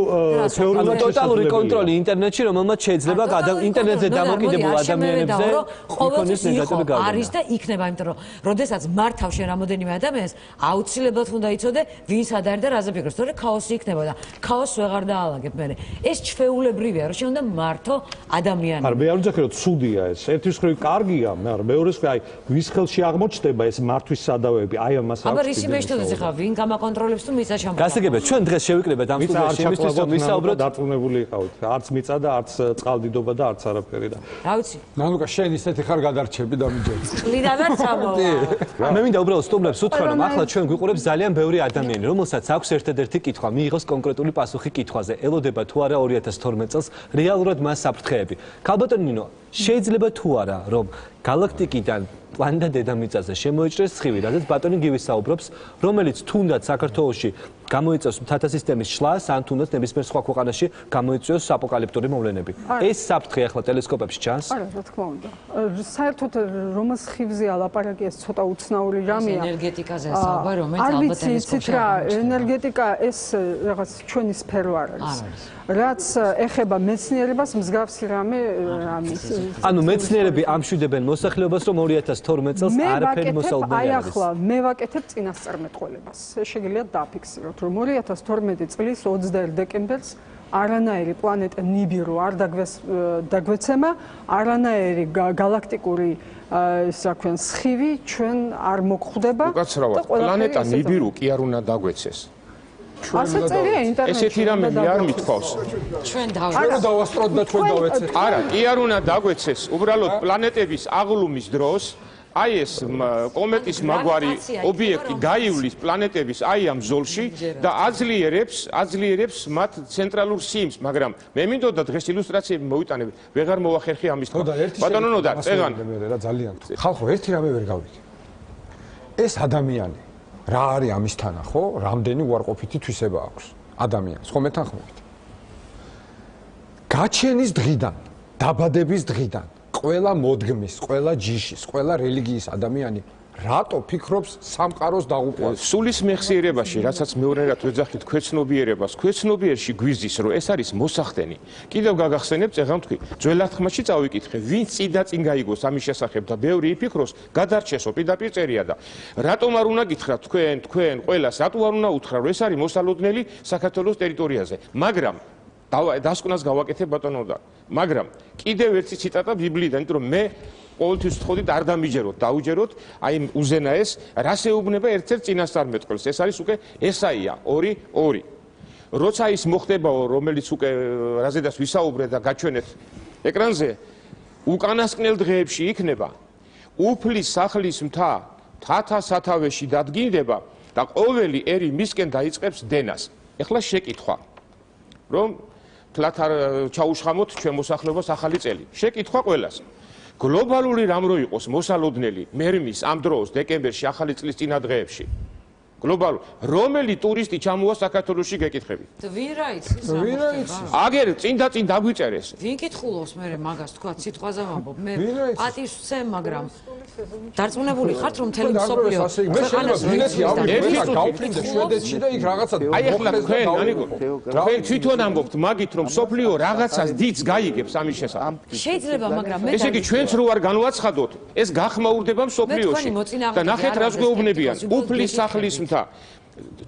თეორიულად ტოტალური კონტროლი ინტერნეტში, რომელმაც შეიძლება ინტერნეტზე დამოკიდებულ ადამიანებზე ყოველთვის არის და იქნება, იმიტომ რომ როდესაც მართავ შენ რამოდენიმე ადამიანს, აუცილებლად უნდა იცოდე, ვინ სად არის და რაზე ფიქრობს. თორე ქაოსი იქნება და ქაოსს ვეღარ დაალაგებ მე. ეს ჩვეულებრივია, რომ შენ უნდა მართო ადამიანი. არა, მე არ ვძახი, რომ ცუდია ეს. ერთის მხრივ კარგია, მაგრამ მეორეს მხრივ აი ვის ხელში აღმოჩნდება ეს მართვის სადავეები, აი ამას აქვს. აბა ისი მეშთოდეს ახლა ვინ გამაკონტროლებს თუ მიწა ჩამოყვა. გასაგებია, ჩვენ დღეს შევიკრიბეთ ამ სტუდიაში იმისთვის, რომ ვისაუბროთ დარწმუნებული იყავით. არც მიწა და არც წყალდიდობა და არც არაფერი და. რა ვიცი? ნანუკა შენ ისეთი ხარ გადარჩები და მიჯერს. კლიდანაც ამოვა. მე მინდა უბრალოდ სტუმრებს უთხრა, რომ ახლა ჩვენ გვიყურებს ძალიან ბევრი ადამიანი, რომელსაც აქვს ერთადერთი კითხვა, მიიღოს კონკრეტული პასუხი კითხვაზე. ელოდება თუ არა 2012 წელს რეალურად მას საფრთხეები. ქალბატონ ნინო, შეიძლება თუ არა, რომ galaktikიდან პლანეტა დედამიწაზე შემოიჭრეს სხივი, რადგან ბატონი გივისაუბრობს, რომელიც თუნდაც საქართველოში გამოიწვევს მთათა სისტემის შლას, ან თუნდაც ნებისმიერ სხვა ქვეყანაში გამოიწვევს აპოკალიფტური მოვლენები. ეს საფრთხე ახლა ტელესკოპებში ჩანს? არა, რა თქმა უნდა. საერთოდ რომ სხივზეა ლაპარაკი ეს ცოტა უცნაური რამეა. ენერგეტიკაზე საუბარი, რომელიც ალბათ ტელესკოპში რა, ენერგეტიკა ეს რაღაც ჩვენი სფერო არ არის. რაც ეხება მეცნიერებას, მსგავსი რამე ამის. ანუ მეცნიერები ამშვიდებენ მოსახლეობას, რომ 2012 წელს არაფერი მოსალოდნელი აი არის. ახლა მე ვაკეთებ წინასწარმეტყველებას. შეგიძლიათ დააფიქსიროთ, რომ 2012 წლის 21 დეკემბერს არანაირი პლანეტა ნიბირო არ დაგვეცემა, არანაირი galaktikuri ისა ქვენ სხივი ჩვენ არ მოგხვდება. უკაცრავად, პლანეტა ნიბირო კი არ უნდა დაგვეცეს. ასე წერია ინტერნეტში. ესეთი რამე მე არ მithავს. ჩვენ დავასწროთ და ჩვენ დავეცეთ. არა, კი არ უნდა დაგვეცეს. უბრალოდ პლანეტების აღლუმის დროს აი ეს კომეტის მაგვარი ობიექტი გაივლის პლანეტების აი ამ ზოლში და აძლიერებს მათ ცენტრალურ სიმს, მაგრამ მე მინდოდა დღეს ილუსტრაციები მოვიტანებ, ვეღარ მოახერხი ამის თქმა. ბატონო ნოდარ, წეგან. მე რა ძალიან გწევ. ხალხო, ერთი რამე ვერ გავიგე. ეს ადამიანი რა არის ამისთანა, ხო? რამდენი უარყოფითი თვისება აქვს ადამიანს, ხო მეთანხმებით? გაჩენის დღიდან, დაბადების დღიდან ყველა მოდგმის, ყველა ჯიშის, ყველა რელიგიის ადამიანი რატო ფიქრობს სამყაროს დაღუპვას? სულის მეხსიერებაში, რასაც მეორერად ვეძახით ქვეცნობიერებას, ქვეცნობიერში გვიზის, რომ ეს არის მოსახდენი. კიდევ გაგახსენებთ, წეგან თქვი, ძველად ხმაში წავიკითხე, ვინც წინ გაიგოს ამის შესახებ და ბევრი იფიქროს, გადარჩესო, პირდაპირ წერია და რატომ არ უნდა გითხრათ თქვენ ყველას, რატო არ უნდა უთხრა, რომ ეს არის მოსალოდნელი საქართველოს ტერიტორიაზე, მაგრამ დასკვნას გავაკეთებ ბატონო და მაგრამ კიდევ ერთი ციტატა ბიბლიიდან, იმიტომ რომ მე ყოველთვის ვთხოვდით არ დამიჯეროთ, დაუჯეროთ, აი უზენაეს რას ეუბნება ერთ-ერთ წინასწარმეტყველს. ეს არის უკვე ესაია 2:2. როცა ის მოხდებაო, რომელიც უკვე რაზედაც ვისაუბრეთ და გაჩვენეთ ეკრანზე, უკანასკნელ დღეებში იქნება უფლის სახლის მთათა სათავეში დადგინდება და ყოველი ერი მისკენ დაიწყებს დენას. ეხლა შეკითხვა, რომ თლათ არ ჩაუშხამოთ ჩვენ მოსახლეობას ახალი წელი. შეკითხვა ყველას. გლობალური რამ რო იყოს მოსალოდნელი მერმის ამ დროს დეკემბერში ახალი წლის წინა დღეებში. გლობალურ რომელი ტურისტი ჩამოვა საქართველოში გეკითხები ვინ რა იცის აგერ წინ და წინ დაგვიწერეს ვინ კითხულობს მე მაგას თქვა სიტყვაზე ვამბობ მე პატივს ვცემ მაგრამ დარწმუნებული ხართ რომ მთელი მსოფლიო შვედეთში და იქ რაღაცა აი ახლა თქვენ ანიკო თქვენ თვითონ ამბობთ მაგით რომ მსოფლიო რაღაცას დიდს გაიგებს ამის შესახებ შეიძლება მაგრამ მე ესე იგი ჩვენც რო არ განვაცხადოთ ეს გახმაურდება მსოფლიოში და ნახეთ რას გვეუბნებიან უფლის სახლის მთა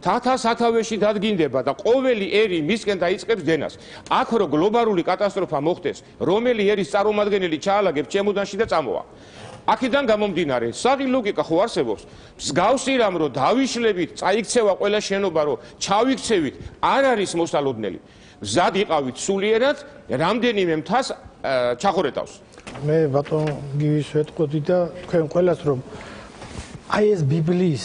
თათა სათავეში დადგინდება და ყოველი ერი მისკენ დაიწყებს დენას აქ რო გლობალური კატასტროფა მოხდეს რომელი ერის წარმომადგენელი ჩაალაგებს ჩემოდანში და წამოვა აქედან გამომდინარე საღი ლოგიკა ხო არსებობს მსგავსი რამ რო დავიშლებით წაიქცევა ყველა შენობა რო ჩავიქცევით არ არის მოსალოდნელი მზად იყავით სულიერად რამდენიმე მთას ჩახორეტავს მე ბატონ გივის ვეტყოდი და თქვენ ყველას რომ აი ეს ბიბლიის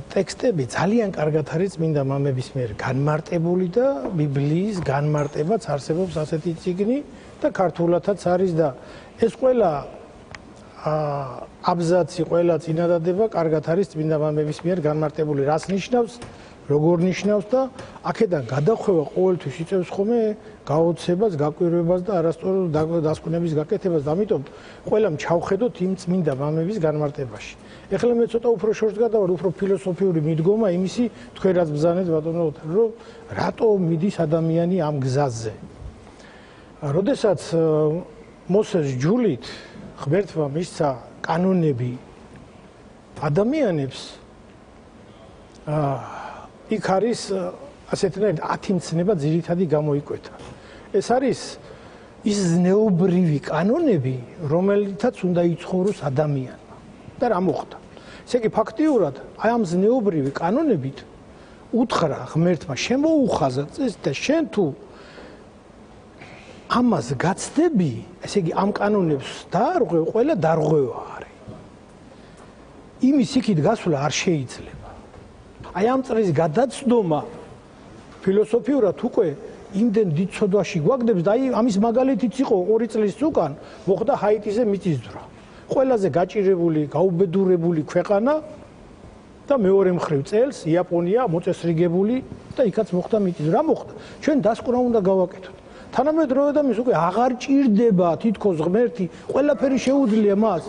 ტექსტები ძალიან კარგად არის წმინდა მამების მიერ განმარტებული და ბიბლიის განმარტებაც არსებობს ასეთი წიგნი და ქართულადაც არის და ეს ყველა აბზაცი ყველა წინადადება კარგად არის წმინდა მამების მიერ განმარტებული რას ნიშნავს როგორ ნიშნავს და აქედან გადახვევა ყოველთვის იწევს ხოლმე გაოცებას, გაკვირვებას და არასწორ დასკვნების გაკეთებას და ამიტომ ყველამ ჩავხედოთ იმ წმინდა მამების განმარტებაში. ეხლა მე ცოტა უფრო შორს გადავარ, უფრო ფილოსოფიური მიდგომა იმისი თქვენ რაც ბრძანეთ ბატონო რომ რატო მიდის ადამიანი ამ გზაზე. როდესაც მოსეს ჯულით ღმერთმა მისცა კანონები ადამიანებს იქ არის ასეთნაირად 10 მცნება ძირითადი გამოიკვეთა. ეს არის ის ზნეობრივი კანონები, რომელთაც უნდა იცხოვროს ადამიანმა. და რა მოხდა? ესე იგი ფაქტიურად აი ამ ზნეობრივი კანონებით უთხრა ღმერთმა შემოუხაზა წეს და შენ თუ ამას გაცდები, ესე იგი ამ კანონებს დაარღვევ, ყველა დარღვევა არის. იმის იქით გასვლა არ შეიძლება. აი ამ წრის გადაცდომა ფილოსოფიურად უკვე იმდენ დიდ ცოდვაში გვაგდებს და აი ამის მაგალითიც იყო 2 წლის უკან მოხდა ჰაიტიზე მიწისძვრა. ყველაზე გაჭირებული, გაუბედურებული ქვეყანა და მეორე მხრივ წელს იაპონია მოწესრიგებული და იქაც მოხდა მიწისძვრა. რა მოხდა? ჩვენ დასკვნა უნდა გავაკეთოთ. თანამედროვე და მის უკვე აღარ ჭირდება თითქოს ღმერთი, ყველაფერი შეუძლია მას.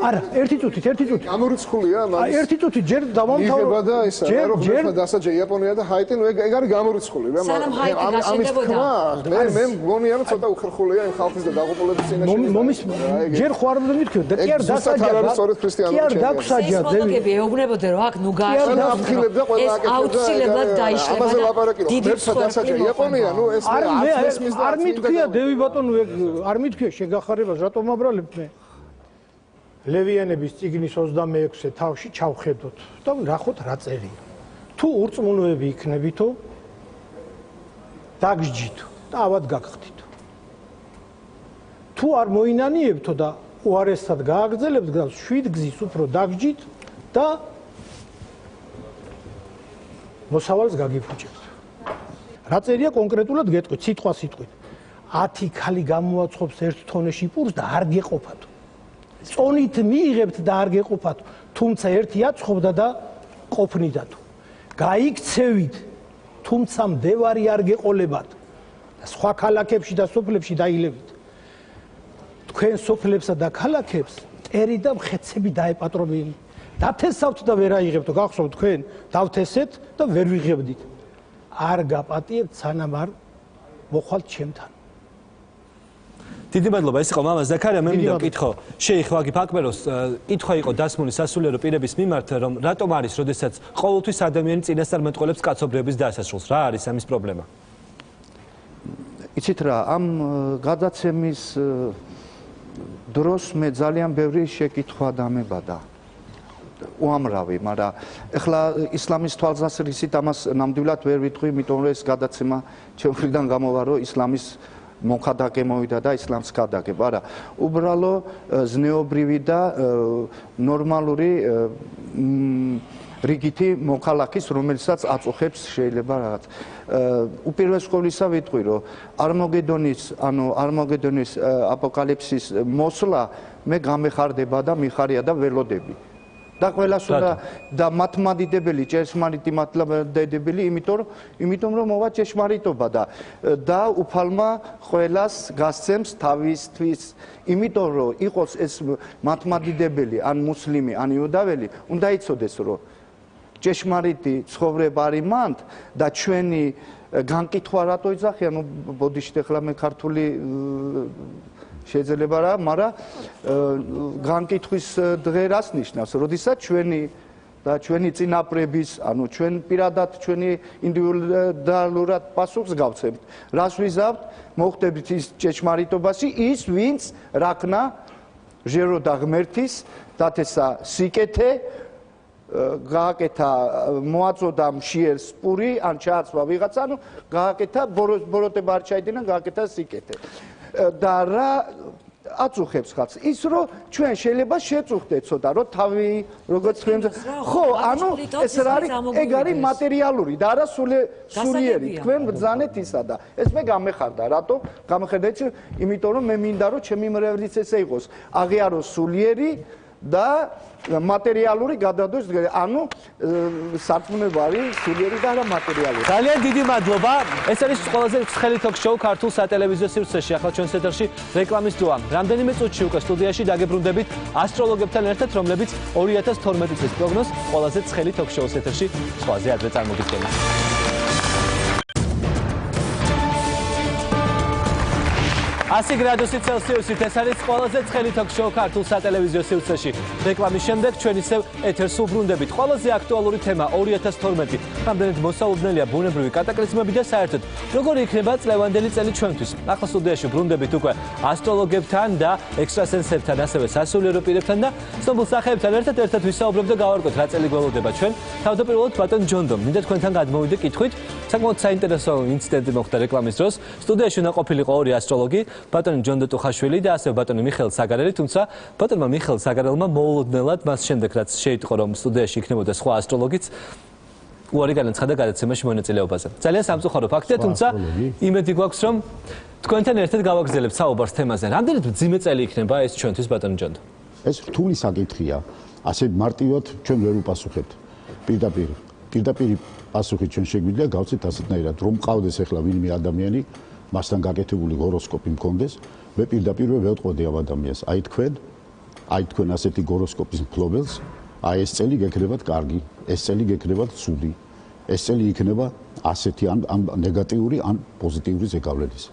არა, ერთი წუთით. გამორიცხულია მას. ერთი წუთით ჯერ დავამთავრე. იღება და ისა, რომ ღმერთმა დასაჯა იაპონია და ჰაიტი, ნუ ეგ არის გამორიცხული რა. ამის თქმა, მე მგონია რომ ცოტა უხერხულია იმ ხალხის და დაღუპულების წინაშე. მომის ჯერ ხო არ უნდა მithქვიოთ და კი არ დასაჯა. კი არ დაგვსაჯა ზევი. ეუბნებოდნენ რომ აქ ნუ გააშლა. ეს აუცილებლად დაიშლება. ამაზე ლაპარაკი რომ ღმერთმა დასაჯა იაპონია, ნუ ეს არ მithქვია დევი ბატონო არ მithქვია შეგახარებას რატომ აბრალებთ მე ლევიანების წიგნის 26-ე თავში ჩავხედოთ და ნახოთ რა წერია თუ ურწმუნოები იქნებითო დაგსჯითო და ავად გაგხდითო თუ არ მოინანიებთო და უარესად გააგრძელებთ გზას 7 გზის უფრო დაგსჯით და მოსავალს გაგიფუჭებთ რა წერია კონკრეტულად გეტყვით სიტყვით 10 ქალი გამოაცხობს ერთ თონეში პურს და არ გეყოფათ. წონით მიიღებთ და არ გეყოფათ, თუმცა ერთი აცხობდა და ყოფნიდათ. გაიქცევით, თუმცა მდევარი არ გეყოლებათ. და სხვა ქალაქებში და სოფლებში დაილევით. თქვენ სოფლებსა და ქალაქებს ტერი და მხეცები დაეპატრონებინ. დათესავთ და ვერ აიღებთ, გახსოვთ თქვენ, დავთესეთ და ვერ ვიღებდით. არ გაპატიებთ, სანამ არ მოხვალთ ჩემთან. დიდი მადლობა, ეს იყო მამა ზაქარია, მე მინდა ვკითხო შეიხ ვაგიფ აკბეროს კითხვა იყო დასმული სასულიერო პირების მიმართ, რომ რატომ არის, როდესაც ყოველთვის ადამიანი წინასწარმეტყველებს კაცობრიობის დასასრულს, რა არის ამის პრობლემა? იცით რა, ამ გადაცემის დროს მე ძალიან ბევრი შეკითხვა დამებადა. უამრავი, მაგრამ ეხლა ისლამის თვალსაზრისით ამას ნამდვილად ვერ ვიტყვი, იმიტომ რომ ეს გადაცემა ჩემთან გამოვა, რომ ისლამის მოხადაგე მოვიდა და ისლამს გადაგებ. არა, უბრალო ზნეობრივი და ნორმალური რიგითი მოქალაქის, რომელსაც აწუხებს შეიძლება რაღაც. უპირველეს ყოვლისა ვიტყვი, რომ არმაგედონის აპოკალიფსის მოსვლა მე გამეხარდება და მიხარია და ველოდები. და ყველას უნდა და მათმადიდებელი ჭეშმარიტი მათმადიდებელი, იმიტომ რომ მოვა ჭეშმარიტობა და უფალმა ყველას გასცემს თავისთვის, იმიტომ რომ იყოს ეს მათმადიდებელი ან მუსლიმი ან იუდაველი, უნდა იცოდეს რომ ჭეშმარიტი ცხოვრება არის მანდ და ჩვენი განკითხვა რატო იძახია, ну ბოდიშით ახლა მე ქართული შეიძლება რა, მაგრამ განკითხვის დღე რას ნიშნავს? როდესაც ჩვენი წინაპრების, ანუ ჩვენ პირადად ჩვენი ინდივიდუალურად პასუხს გავცემთ. რას ვიზავთ? მოხდებით ის ჭეშმარიტობაში, ის ვინც რაკნა ჟერო და ღმერთის დათესა სიკეთე გააკეთა მოაწოდა მშიერს პური ან ჩააცვა ვიღაცა, ანუ გააკეთა ბოროტება არ ჩაიდინა, გააკეთა სიკეთე. და რა აწუხებს ხალხს? ის რომ ჩვენ შეიძლება შეწუხდეთ ცოტა, რომ თავი როგორც თქვენ ხო, ანუ ეს არის ეგ არის მატერიალური და არა სულიერი. თქვენ ბრძანეთ ისა და ეს მე გამეხარდა, რატო? გამეხარდა იცი, იმიტომ რომ მე მინდა რომ ჩემი მრევლიც ესე იყოს, აღიაროს სულიერი და მატერიალური გადადოს, ანუ სარწმუნოება არის სულიერი და არა მატერიალური. ძალიან დიდი მადლობა. ეს არის ყველაზე ცხელი ток-შოუ ქართულ სატელევიზიო სივრცეში. ახლა ჩვენს ეთერში რეკლამის დროა. რამდენიმე წუთში უკვე სტუდიაში დაგებრუნდებით ასტროლოგებთან ერთად, რომლებიც 2012 წლის პროგნოზს ყველაზე ცხელი ток-შოუს ეთერში სხვაზე ადრე წარმოგიდგენთ. 100 გრადუსი ცელსიუსით ეს არის ყველაზე ცხელი ток-შოუ ქართულ სატელევიზიო სივრცეში. რეკლამის შემდეგ ჩვენ ისევ ეთერს უბრუნდებით. ყველაზე აქტუალური თემა 2012. რამდენად მოსაუბნელია ბუნებრივი კატაკლიზმები და საერთოდ როგორი იქნება წლევანდელი წელი ჩვენთვის. ახლა სტუდიაში ბრუნდებით უკვე ასტროლოგებთან და ექსტრასენსებთან, ასევე სასულიერო პირებთან და ცნობილ სახეებთან ერთად ვისაუბრებთ და გავარკვევთ რა წელი გველოდება ჩვენ. თავდაპირველად ბატონ ჯონდომ, მინდა თქვენთან გადმოვიდე კითხვით. საკმაოდ საინტერესო ინციდენტი მოხდა რეკლამის დროს. სტუდიაში უნდა ყოფილიყო ორი ასტროლოგი, ბატონი ჯონდო ტუხაშვილი და ასევე ბატონი მიხეილ საგარელი, თუმცა ბატონმა მიხეილ საგარელმა მოულოდნელად მას შემდეგ რაც შეიტყო რომ სტუდიაში იქნებოდა სხვა ასტროლოგიც უარი განაცხადა გადაცემაში მონაწილეობაზე. ძალიან სამწუხარო ფაქტია, თუმცა იმედი გვაქვს რომ თქვენთან ერთად გავაგრძელებთ საუბარს თემაზე. რამდენად მძიმე წელი იქნება ეს ჩვენთვის ბატონი ჯონდო? ეს რთული საკითხია. ასე მარტივად ჩვენ ვერ უპასუხებთ. პირდაპირ პასუხი ჩვენ შეგვიძლია გავცეთ ასეთნაირად, რომ მყავდეს ახლა ვინმე ადამიანი მასთან გაკეთებული ჰოროსკოპი მქონდეს, მე პირდაპირ ვეთყოდი ამ ადამიანს, აი თქვენ ასეთი ჰოროსკოპის მფლობელს, აი ეს წელი გექნებათ კარგი, ეს წელი გექნებათ ცუდი, ეს წელი იქნება ასეთი ან ნეგატიური, ან პოზიტიური ზეგავლენის.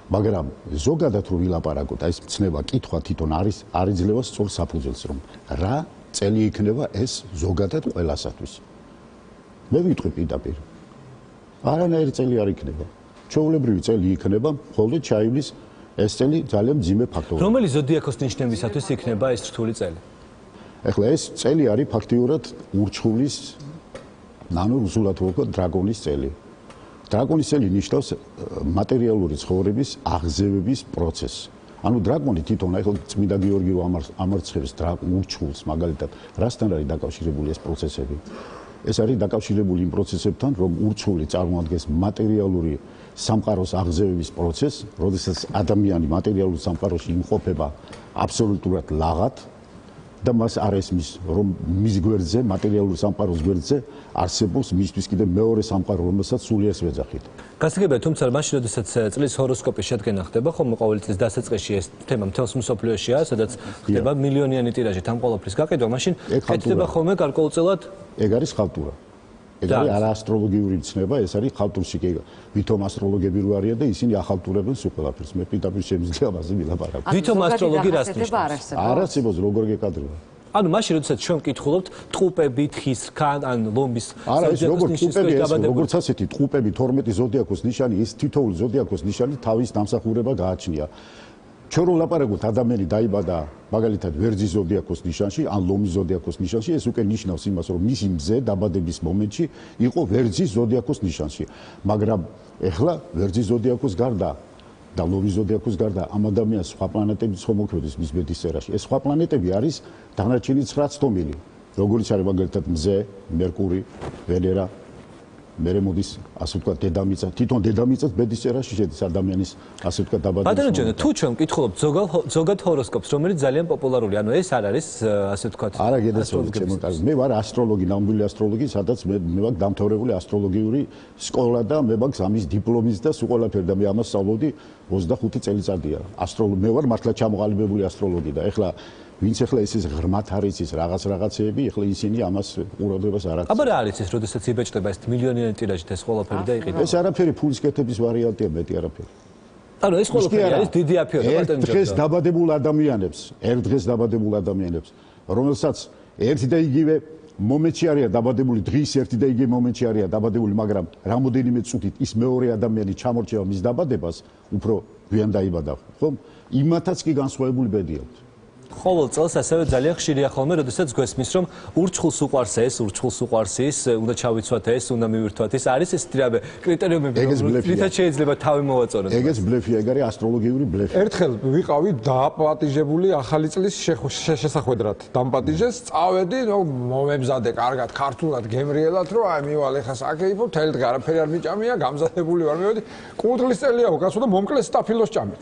მაგრამ ზოგადად რომ ვილაპარაკოთ, აი ეს მცნება კითხვა თვითონ არის იძლევა სწორ საფუძველს, რომ რა წელი იქნება ეს ზოგადად ყველასათვის. მე ვიტყვი პირდაპირ. არანაირი წელი არ იქნება. ჩვეულებრივი წელი იქნება, მხოლოდ ჩაივლის ეს წელი ძალიან მძიმე ფაქტორია. რომელი ზოდიაქოს ნიშნებისათვის იქნება ეს რთული წელი? ეხლა ეს წელი არის ფაქტიურად ურჩხულის ნანურუსულად ვთქვათ დრაკონის წელი. დრაკონის წელი ნიშნავს მატერიალური ცხოვრების აღზევების პროცესს. ანუ დრაკონი თვითონ ეხლა წმინდა გიორგი ამარცხებს ურჩხულს მაგალითად, რასთან არის დაკავშირებული ეს პროცესები? ეს არის დაკავშირებული იმ პროცესებთან, რომ ურჩხული წარმოადგენს მატერიალური სამყაროს აღზევების პროცესს, როდესაც ადამიანი მატერიალურ სამყაროში იმყოფება აბსოლუტურად ლაღად და მას არ ესმის, რომ მის გვერდზე, მატერიალურ სამყაროს გვერდზე არსებობს მისთვის კიდე მეორე სამყარო, რომელსაც სულიერს ვეძახით. გასაგებია, თუმცა მაშინ, როდესაც წლის ჰოროსკოპის შედგენა ხდება, ხომ ყოველი წლის დასაწყისში ეს თემა მთელს მსოფლიოშია, სადაც ხდება მილიონიანი ტირაჟით ამ ყოველფრის გაყიდვა, მაშინ ეკეთდება ხოლმე გარკვეულწილად ეგ არის ხალტურა. ეგ არის არაასტროლოგიური მცნება, ეს არის ხალტურში კი ვითომ ასტროლოგები რო არიან და ისინი ახალტურებენ სულ ყველაფერს. მე პირდაპირ შემიძლია მასე ვილაპარაკო. ვითომ ასტროლოგი რას ნიშნავს? არასებობს როგორ გეკადრება. ანუ მაშინ როდესაც ჩვენ ვკითხულობთ ტყუპები, თხის რქან ან ლომის არა ეს როგორ ტყუპები ეს როგორც ასეთი ტყუპები 12 ზოდიაქოს ნიშანი ის თითოეული ზოდიაქოს ნიშანი თავის დამსახურება გააჩნია. ჩვენ რო ლაპარაკობთ ადამიანი დაიბადა მაგალითად ვერძის ზოდიაქოს ნიშანში ან ლომის ზოდიაქოს ნიშანში ეს უკვე ნიშნავს იმას რომ მისი მზე დაბადების მომენტში იყო ვერძის ზოდიაქოს ნიშანში მაგრამ ეხლა ვერძის ზოდიაქოს გარდა და ლომის ზოდიაქოს გარდა ამ ადამიანს სხვა პლანეტებიც ხომ მოქმედებს მის ბედის სფეროში ეს სხვა პლანეტები არის დანარჩენი 9 ცდომილი როგორიც არის მაგალითად მზე მერკური ვენერა მერე მოდის ასე ვთქვათ დედამიწა თვითონ დედამიწაც ბედის წერაში შედის ადამიანის ასე ვთქვათ დაბადების ბატონო ჯანე თუ ჩვენ ვკითხულობთ ზოგად ჰოროსკოპს რომელიც ძალიან პოპულარული ანუ ეს არ არის ასე ვთქვათ არა გედაცვალეთ ჩემო მე ვარ ასტროლოგი ნამდვილი ასტროლოგი სადაც მე მაქვს დამთავრებული ასტროლოგიური სკოლა და მე მაქვს ამის დიპლომიც და სულ ყველაფერი და მე ამას სწავლობდი 25 წელიწადია ასტროლოგი მე ვარ მართლა ჩამოყალიბებული ასტროლოგი და ეხლა ვინც ახლა ეს ღრმათ არის ის რაღაცეები ახლა ისინი ამას ყურადღებას არ აქვს. აბა რა არის ეს, როდესაც იბეჭდება ეს მილიონიანი ტირაჟით ეს ყველაფერი და იყიდება? ეს არაფერი ფულის კეთების ვარიანტია მეტი არაფერი. ანუ ეს ყველაფერი არის დიდი აფიო და ერთ დღეს დაბადებულ ადამიანებს, რომელსაც ერთი და იგივე მომენტში არიან დაბადებული დღის ერთი და იგივე მომენტში არიან დაბადებული, მაგრამ რამოდენიმე წუთით ის მეორე ადამიანი ჩამორჩება მის დაბადებას, უფრო გვიან დაიბადა, ხომ? იმათაც კი განსხვავებული ბედი აქვს. ყოველ წელს ასევე ძალიან ხშირია ხოლმე, როდესაც გვესმის, რომ ურჩხულს უყვარს ეს, ურჩხულს უყვარს ის, უნდა ჩავიცვათ ეს, უნდა მივირთვათ ეს. არის ეს ტირაბე კრიტერიუმები, რითაც შეიძლება თავი მოვაწონოთ. ეგეც ბლეფია, ეგ არის ასტროლოგიური ბლეფი. ერთხელ ვიყავი დააპატიჟებული ახალი წლის შესახვედრად. დამპატიჟეს, წავედი, მომემზადე კარგად, ქართულად, გემრიელად, რომ აი მივალ ეხა საკეიფო, თელი დღე არაფერი არ მიჭამია, გამზადებული ვარ, მივედი, კუთლის წელია უკაცო და მომკლეს სტაფილოს ჭამეთ.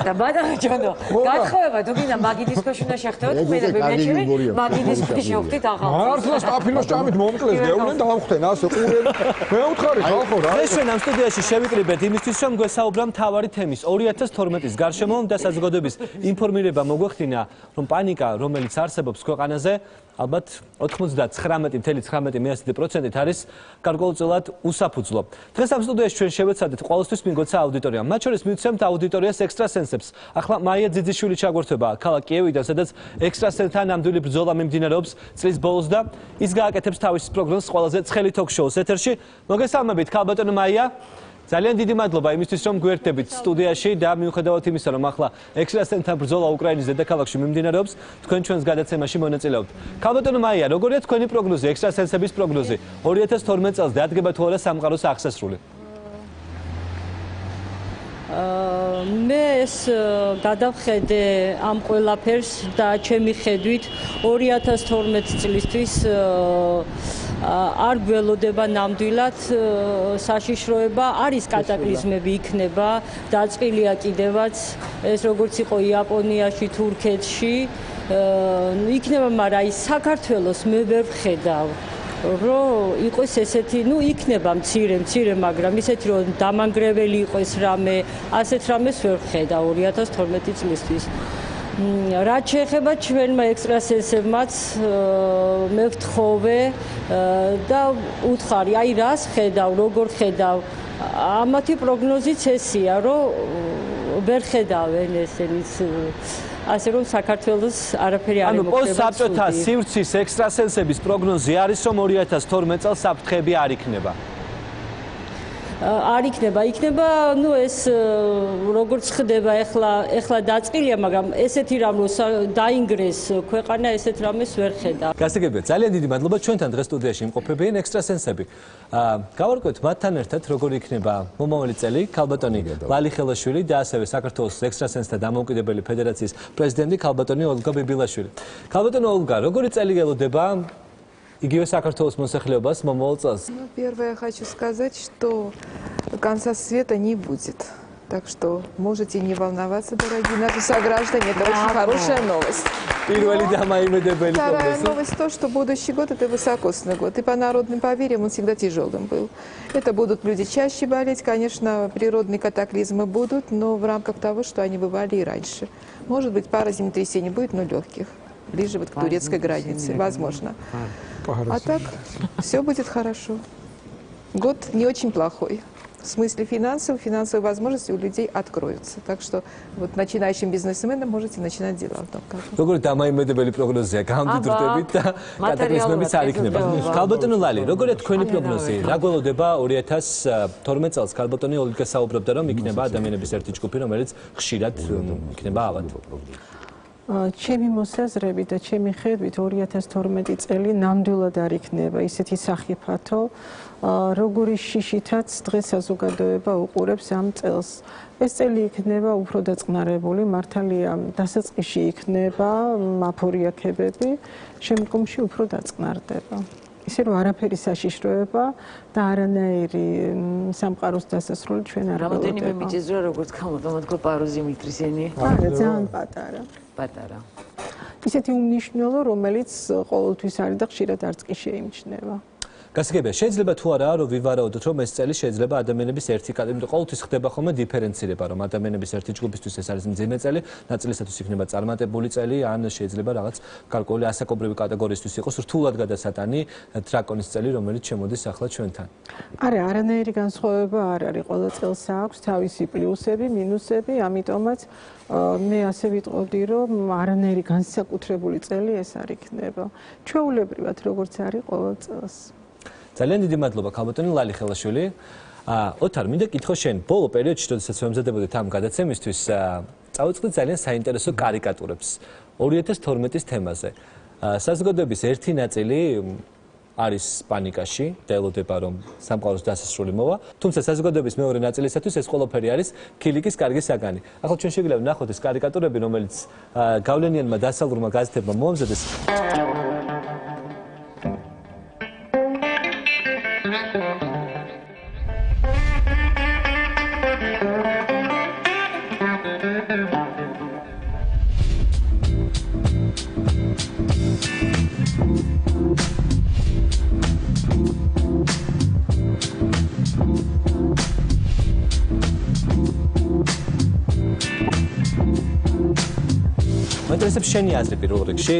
და ბატონო ჯონო, გათხოვება თუ გინდა მაგიდის ქვეშ უნდა შეხტევოთ, მე და ბებიაჩემი მაგიდის ქვეშ შევხვდით ახალ. მართლა სტაფილოს ჭამით მომკლეს, გეუბნენ დავხვდენ ასე ყურები. მე უთხარი ხალხო რა. ეს ჩვენ ამ სტუდიაში შევიკრიბეთ იმისთვის, რომ გვესაუბრა მთავარი თემის 2012-ის გარშემო და საზოგადოების ინფორმირება მოგვეხდინა, რომ პანიკა, რომელიც არსებობს ქვეყანაზე, ალბათ 99.19% არის გარკვეულწილად უსაფუძვლო. დღეს ამ სტუდიაში ჩვენ შევეცადეთ ყოველთვის მიგვეცა აუდიტორია. მათ შორის მივცემთ აუდიტორიას ექსტრასენსებს. ახლა მაია ძიძიშვილი ჩაგვერთვება ქალაქ კიევიდან, სადაც ექსტრასენსთან ნამდვილი ბრძოლა მიმდინარეობს წლის ბოლოს და ის გააკეთებს თავის პროგნოზს ყველაზე ცხელი თოქ-შოუს ეთერში. მოგესალმებით, ქალბატონო მაია. ძალიან დიდი მადლობა იმისთვის, რომ გვერდებით სტუდიაში და მიუხედავად იმისა, რომ ახლა ექსტრასენსთან ბრძოლა უკრაინის დედაქალაქში მიმდინარეობს, თქვენ ჩვენს გადაცემაში მონაწილეობთ. ქალბატონო მაია, როგორია თქვენი პროგნოზი, ექსტრასენსების პროგნოზი 2012 წელს დადგება თუ არა სამყაროს აღსასრული? მე ეს გადავხედე ამ ყველაფერს და ჩემი ხედვით 2012 წლისთვის არ გველოდება ნამდვილად საშიშროება, არის კატაკლიზმები იქნება, დაწყილია კიდევაც ეს როგორც იყო იაპონიაში, თურქეთში, იქნება, მაგრამ ის საქართველოს მე ვერ ვხედავ. რომ იყოს ესეთი, იქნება მცირე, მაგრამ ისეთი რომ დამანგრეველი იყოს რამე, ასეთ რამეს ვერ ვხედავ 2012 წლისთვის. რაც შეეხება ჩვენმა ექსტრასენსებმაც მე ვთხოვე და უთხარი, აი რას ხედავ, როგორ ხედავ. ამათი პროგნოზიც ესია, რომ ვერ ხედავენ ესენის ასე რომ საქართველოს არაფერი არ მოხდება. ანუ პოსტსაბჭოთა სივრცის ექსტრასენსების პროგნოზი არის, რომ 2012 წელს საფრთხეები არ იქნება. არ იქნება, ეს როგორც ხდება ეხლა დაწყილია, მაგრამ ესეთი რამ რომ დაინგრეს ქვეყანა, ესეთ რამეს ვერ ხედავ. გასაგებია, ძალიან დიდი მადლობა ჩვენთან დღეს სტუდიაში იმყოფებიან ექსტრასენსები. გავარკვევთ მათთან ერთად, როგორი იქნება მომავალი წელი, ქალბატონი ლალი ხელაშვილი და ასევე საქართველოს ექსტრასენსთა დამოუკიდებელი ფედერაციის პრეზიდენტი ქალბატონი ოლგა ბიბილაშვილი. ქალბატონო ოლგა, როგორი წელი გელოდება იგივე საქართველოს მოსახლეობას მომავალ წელს? Первое, я хочу сказать, что конца света не будет. Так что можете не волноваться, дорогие наши сограждане. Это очень хорошая новость. Вторая новость то, что будущий год это высокосный год. И по народным поверьям он всегда тяжелым был. Это будут люди чаще болеть. Конечно, природные катаклизмы будут, но в рамках того, что они бывали и раньше. Может быть, пара землетрясений будет, но легких. Ближе вот к турецкой границе, возможно. А так, все будет хорошо. Год не очень плохой. В смысле финансовые возможности у людей откроются. Так что вот начинающим бизнесменам можете начинать дела в том году. როგორი დამაიმედებელი პროგნოზია, გამდიდრდებით და კატაკლიზმებიც არ იქნება. ქალბატონო ლალი, როგორია თქვენი პროგნოზი? რა გველოდება 2012 წელს? ქალბატონი ოლგა საუბრობდა, რომ იქნება ადამიანების ერთი ჯგუფი, რომელიც ხშირად იქნება ავად. ჩემი მოსაზრებით და ჩემი ხედვით 2012 წელი ნამდვილად არ იქნება ისეთი სახიფათო, როგორი შიშითაც დღეს საზოგადოება უყურებს ამ წელს. ეს წელი იქნება უფრო დაწყნარებული, მართალია დასაწყისში იქნება მაფორიაქებები, შემდგომში უფრო დაწყნარდება. ისე რომ არაფერი საშიშროება და არანაირი სამყაროს დასასრული ჩვენ არ ველოდება. რამდენიმე მიწისძვრა როგორც გამოდამადგო პაროზი მიტრისენი? არა, ძალიან პატარა. პატარა. ისეთი უმნიშვნელო, რომელიც ყოველთვის არის და ხშირად არც კი შეიმჩნევა. გასაგებია, შეიძლება თუ არა რომ ვივარაუდოთ, რომ ეს წელი შეიძლება ადამიანების ერთი კატეგორია, ყოველთვის ხდება ხოლმე დიფერენცირება, რომ ადამიანების ერთი ჯგუფისთვის ეს არის მძიმე წელი, ნაწილისათვის იქნება წარმატებული წელი, ან შეიძლება რაღაც გარკვეული ასაკობრივი კატეგორიისთვის იყოს რთულად გადასატანი დრაკონის წელი, რომელიც შემოდის ახლა ჩვენთან. არა, არანაირი განსხვავება არ არის. ყველა წელს აქვს თავისი პლუსები, მინუსები, ამიტომაც მე ასე ვიტყოდი, რომ არანაირი განსაკუთრებული წელი ეს არ იქნება. ჩვეულებრივად, როგორც არის ყოველ წელს. ძალიან დიდი მადლობა ქალბატონი ლალი ხელაშვილი. ოთარ, მინდა კითხო შენ, ბოლო პერიოდში, როდესაც ვემზადებოდით ამ გადაცემისთვის, წავიწყდით ძალიან საინტერესო კარიკატურებს 2012-ის თემაზე. საზოგადოების ერთი ნაწილი არის პანიკაში და ელოდება, რომ სამყაროს დასასრული მოვა, თუმცა საზოგადოების მეორე ნაწილისათვის ეს ყველაფერი არის ქილიკის კარგი საგანი. ახლა ჩვენ შეგვიძლია ვნახოთ ეს კარიკატურები, რომელიც გავლენიანმა დასავლურმა გაზეთებმა მოამზადეს. მაინტერესებს შენი აზრი პირველ რიგში,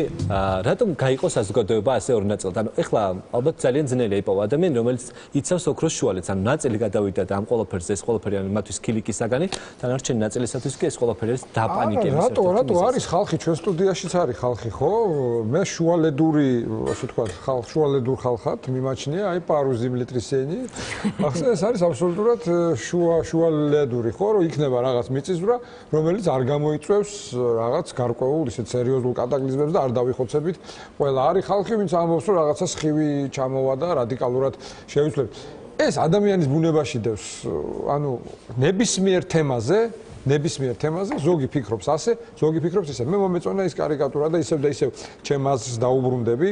რატომ გაიყო საზოგადოება ასე ორი ნაწილად? ანუ ეხლა ალბათ ძალიან ძნელია იპოვა ადამიანი, რომელიც იცავს ოქროს შუალედს, ანუ ნაწილი გადავიდა და ამ ყველაფერზე ეს ყველაფერი არის მათთვის ქილიკის საგანი, დანარჩენი ნაწილისათვის კი ეს ყველაფერი არის დაპანიკების. რატო არის ხალხი ჩვენ სტუდიაშიც არის ხალხი, ხო? მე შუალედური, ასე ვთქვათ, შუალედურ ხალხად მიმაჩნია, აი პარუზი მლიტრისენი. ახლა ეს არის აბსოლუტურად შუალედური, ხო, რომ იქნება რაღაც მიწისძვრა, რომელიც არ გამოიწვევს რაღაც გარკვეულ ისეთ სერიოზულ კატაკლიზმებს და არ დავიხოცებით. ყველა არის ხალხი, ვინც ამბობს, რომ რაღაცა სხივი ჩამოვა და რადიკალურად შეიცვლებს. ეს ადამიანის ბუნებაში დევს, ანუ ნებისმიერ თემაზე ზოგი ფიქრობს ასე, ზოგი ფიქრობს ისე. მე მომეწონა ის კარიკატურა და ისევ ჩემ აზრს დაუბრუნდები.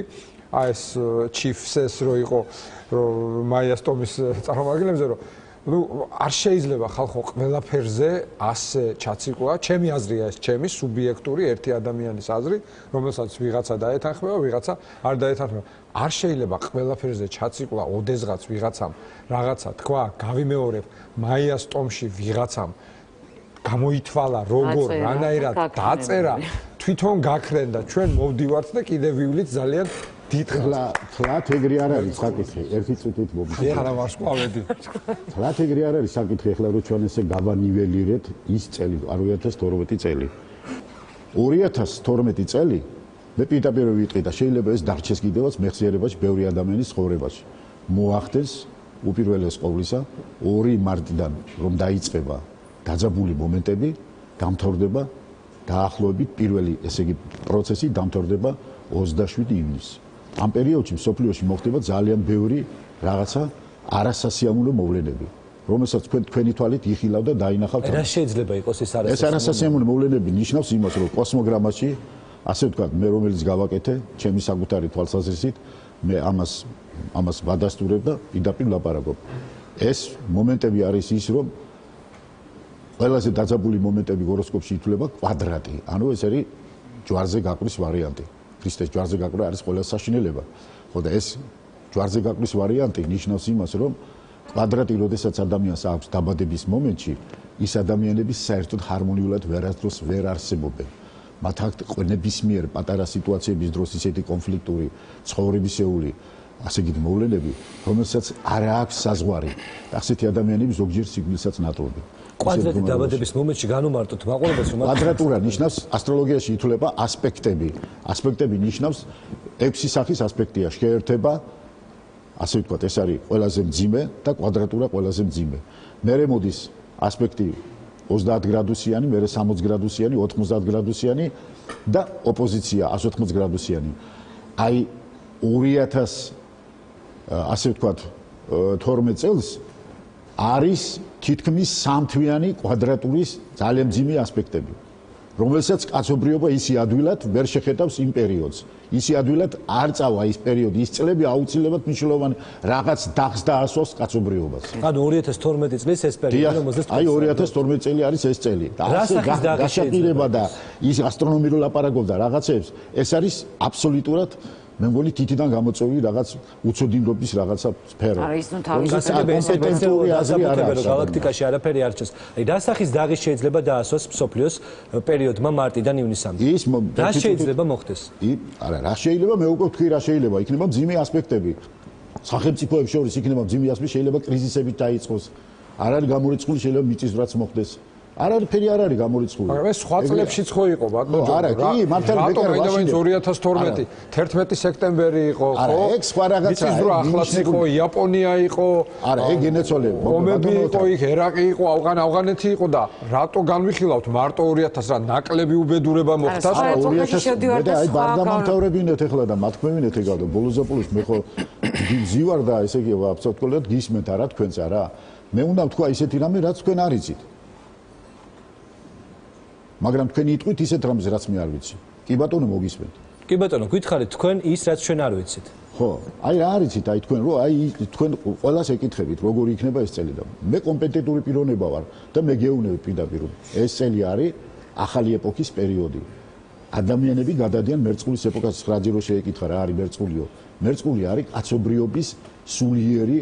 აი ეს ჩიფსეს რო იყო, რომ მაიას ტომის წარმომადგენლებზე რომ არ შეიძლება ხალხო ყველაფერზე ასე ჩაციკვა. ჩემი აზრია ეს, ჩემი სუბიექტური ერთი ადამიანის აზრი, რომელსაც ვიღაცა დაეთანხმება, ვიღაცა არ დაეთანხმება. არ შეიძლება ყველაფერზე ჩაციკვა, ოდესღაც ვიღაცამ რაღაცა თქვა, გავიმეორებ, მაიას ტომში ვიღაცამ გამოითვალა, როგორ, რანაირად დაწერა, თვითონ გაქრენ და ჩვენ მოვდივართ და კიდევ ვივლით ძალიან თლათ ეგრე არ არის საკითხი, ერთი წუთით მომწია. ახლა ვარსკვლავედი. თლათ ეგრე არ არის საკითხი, ახლა რო ჩვენ ესე გავანიველირეთ ის წელი, 2012 წელი. 2012 წელი მე პირდაპირ ვიტყვი და შეიძლება ეს დარჩეს კიდევაც მეხსიერებაში ბევრი ადამიანის ცხოვრებაში. მოახდენს უპირველეს ყოვლისა 2 მარტიდან რომ დაიწყება დაძაბული მომენტები, დამთავრდება დაახლოებით პირველი ესე იგი პროცესი დამთავრდება 27 ივნისს. ამ პერიოდში მსოფლიოში მოხდება ძალიან ბევრი რაღაცა არასასიამოვნო მოვლენები, რომელსაც თქვენი თვალით იხილავ და დაინახავთ. რა შეიძლება იყოს ეს არასასიამოვნო? ეს არასასიამოვნო მოვლენები ნიშნავს იმას, რომ კოსმოგრამაში, ასე ვთქვათ, მე რომელიც გავაკეთე, ჩემი საკუთარი თვალსაზრისით, მე ამას ვადასტურებ და პირდაპირ ლაპარაკობ. ეს მომენტები არის ის, რომ ყველაზე დაძაბული მომენტები ჰოროსკოპში ითვლება კვადრატი. ანუ ეს არის ჯვარზე გაკვრის ვარიანტი. ქრისტეს ჯვარზე გაკვრა არის ყველა საშინელება. ხო და ეს ჯვარზე გაკვრის ვარიანტი ნიშნავს იმას, რომ კვადრატი, როდესაც ადამიანს აქვს დაბადების მომენტში, ის ადამიანები საერთოდ ჰარმონიულად ვერასდროს ვერ არსებობენ. მათ აქვთ ნებისმიერ პატარა სიტუაციების დროს ისეთი კონფლიქტური, ცხოვრებისეული, ასე იგი მოვლენები, რომელსაც არ აქვს საზღვარი. ასეთი ადამიანები ზოგჯერ სიკვდილსაც ნატრობენ. კვადრატი დაბადების მომენტში განუმარტოთ მაყურებელს, რომ კვადრატურა ნიშნავს ასტროლოგიაში ითვლება ასპექტები. ასპექტები ნიშნავს 6 სახის ასპექტია, შეერთება, ასე ვთქვათ, ეს არის ყველაზე მძიმე და კვადრატურა ყველაზე მძიმე. მერე მოდის ასპექტი 30 გრადუსიანი, მერე 60 გრადუსიანი, 90 გრადუსიანი და ოპოზიცია 180 გრადუსიანი. აი 2000 ასე ვთქვათ 12 წელს არის თითქმის სამთვიანი კვადრატურის ძალიან მძიმე ასპექტები. რომელსაც კაცობრიობა ისი ადვილად ვერ შეხედავს იმ პერიოდს. ისი ადვილად არ წავა ის პერიოდი, ის წლები აუცილებლად მნიშვნელოვანი რაღაც დახს დაასვავს კაცობრიობას. ანუ 2012 წლის ეს პერიოდი, რომელზეც აი 2012 წელი არის ეს წელი. და ასე გაშაპირება და ის ასტრონომიულ ლაპარაკობდა რაღაცებს, ეს არის აბსოლუტურად მე მგონი თითიდან გამოწვეული რაღაც უცოდინრობის რაღაცა სფერო. არა ის ნუ თავის კომპეტენტური აზრი არ არის. გალაქტიკაში არაფერი არ რჩეს. აი რა სახის დაღი შეიძლება დაასვას მსოფლიოს პერიოდმა მარტიდან ივნისამდე? რა შეიძლება მოხდეს? არა, რა შეიძლება მე უკვე ვთქვი რა შეიძლება. იქნება მძიმე ასპექტები. სახელმწიფოებს შორის იქნება მძიმე ასპექტი, შეიძლება კრიზისები დაიწყოს. არ არის გამორიცხული, შეიძლება მიწისძვრაც მოხდეს. არაფერი არ არის გამორიცხული. მაგრამ ეს სხვა წლებშიც ხო იყო ბატონო ჯო. არა, კი, მართალი ბეკერ ვაშინი 2012 11 სექტემბერი იყო, ხო? არა, ეგ სხვა რაღაცაა. მიწისძვრა ახლაც იყო, იაპონია იყო. არა, ეგ ენეცოლები. ომები იყო, იქ ერაყი იყო, ავღანეთი იყო და რატო განვიხილავთ მარტო 2000 რა ნაკლები უბედურება მოხდა? არა, 2000 და აი ბარდამამთავრებინეთ ეხლა და მათქმევინეთ ეგ და ბოლოზოპულოს მე ხო ზივარ და ესე იგი აბსოლუტურად გისმენთ არა თქვენც არა. მე უნდა ვთქვა ისეთი რამე რაც თქვენ არ იცით. მაგრამ თქვენ იტყვით ისეთ რამეს რაც მე არ ვიცი. კი ბატონო მოგისმენთ. კი ბატონო, გითხარით თქვენ ის რაც ჩვენ არ ვიცით. ხო, აი რა არიცით, აი თქვენ რო აი თქვენ ყველას ეკითხებით, როგორი იქნება ეს წელი და მე კომპეტენტური პიროვნება ვარ და მე გეუბნები პირდაპირ რომ ეს წელი არის ახალი ეპოქის პერიოდი. ადამიანები გადადიან მერწყულის ეპოქას, რაჯერო შეეკითხა რა არის მერწყულიო. მერწყული არის კაცობრიობის სულიერი,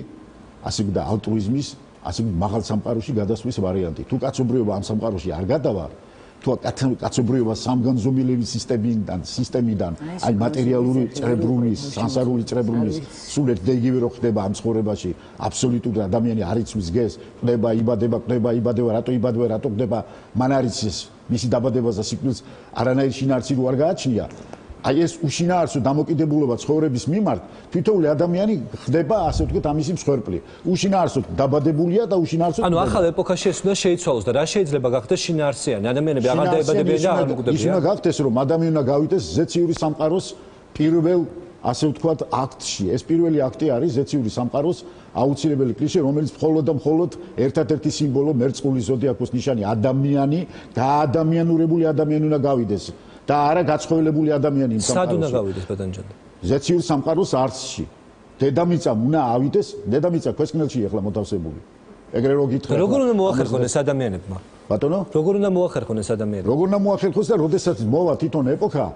ასე და ალტრუიზმის, ასე მაღალ სამყაროში გადასვლის ვარიანტი. თუ კაცობრიობა ამ სამყაროში არ გადავა თუ კაცობრიობა სამგანზომილების სისტემიდან აი მატერიალური წრებრუნის, სანსარული წრებრუნის სულ ერთ და იგივე რო ხდება ამ ცხოვრებაში აბსოლუტურად ადამიანი არ იცის გეს, ხდება, იბადება, რატო იბადება, რატო ხდება, მან არ იცის მისი დაბადებას და სიკვდილს არანაირი შინაარსი რო არ გააჩნია. აი ეს უშინაარსო დამოკიდებულება ცხოვრების მიმართ თვითონული ადამიანი ხდება ასე ვთქვით ამისი მსხვერპლი. უშინაარსო დაბადებულია და უშინაარსო ანუ ახალ ეპოქაში ეს უნდა შეიცვალოს და რა შეიძლება გახდეს შინაარსიანი? ადამიანები აღარ დაებადებიან და აღარ მკვდებიან. ის უნდა გახდეს რომ ადამიანი უნდა გავიდეს ზეციური სამყაროს პირველ ასე ვთქვათ აქტში. ეს პირველი აქტი არის ზეციური სამყაროს აუცილებელი კლიშე, რომელიც მხოლოდ და მხოლოდ ერთადერთი სიმბოლო მერწყულის ზოდიაქოს ნიშანი ადამიანი, გაადამიანურებული ადამიანი უნდა გავიდეს. და არა გაცხოილებული ადამიანი იმ სამყაროში. სად უნდა გავიდეს ბატონჯან? ზეციურ სამყაროს არსში. დედამიწა უნდა ავიდეს, დედამიწა ქვესკნელში ახლა მოთავსებული. ეგრე რო გითხრათ. როგორ უნდა მოახერხონ ეს ადამიანებმა? ბატონო? როგორ უნდა მოახერხონ ეს ადამიანები? როგორ უნდა მოახერხოს და როდესაც მოვა თვითონ ეპოქა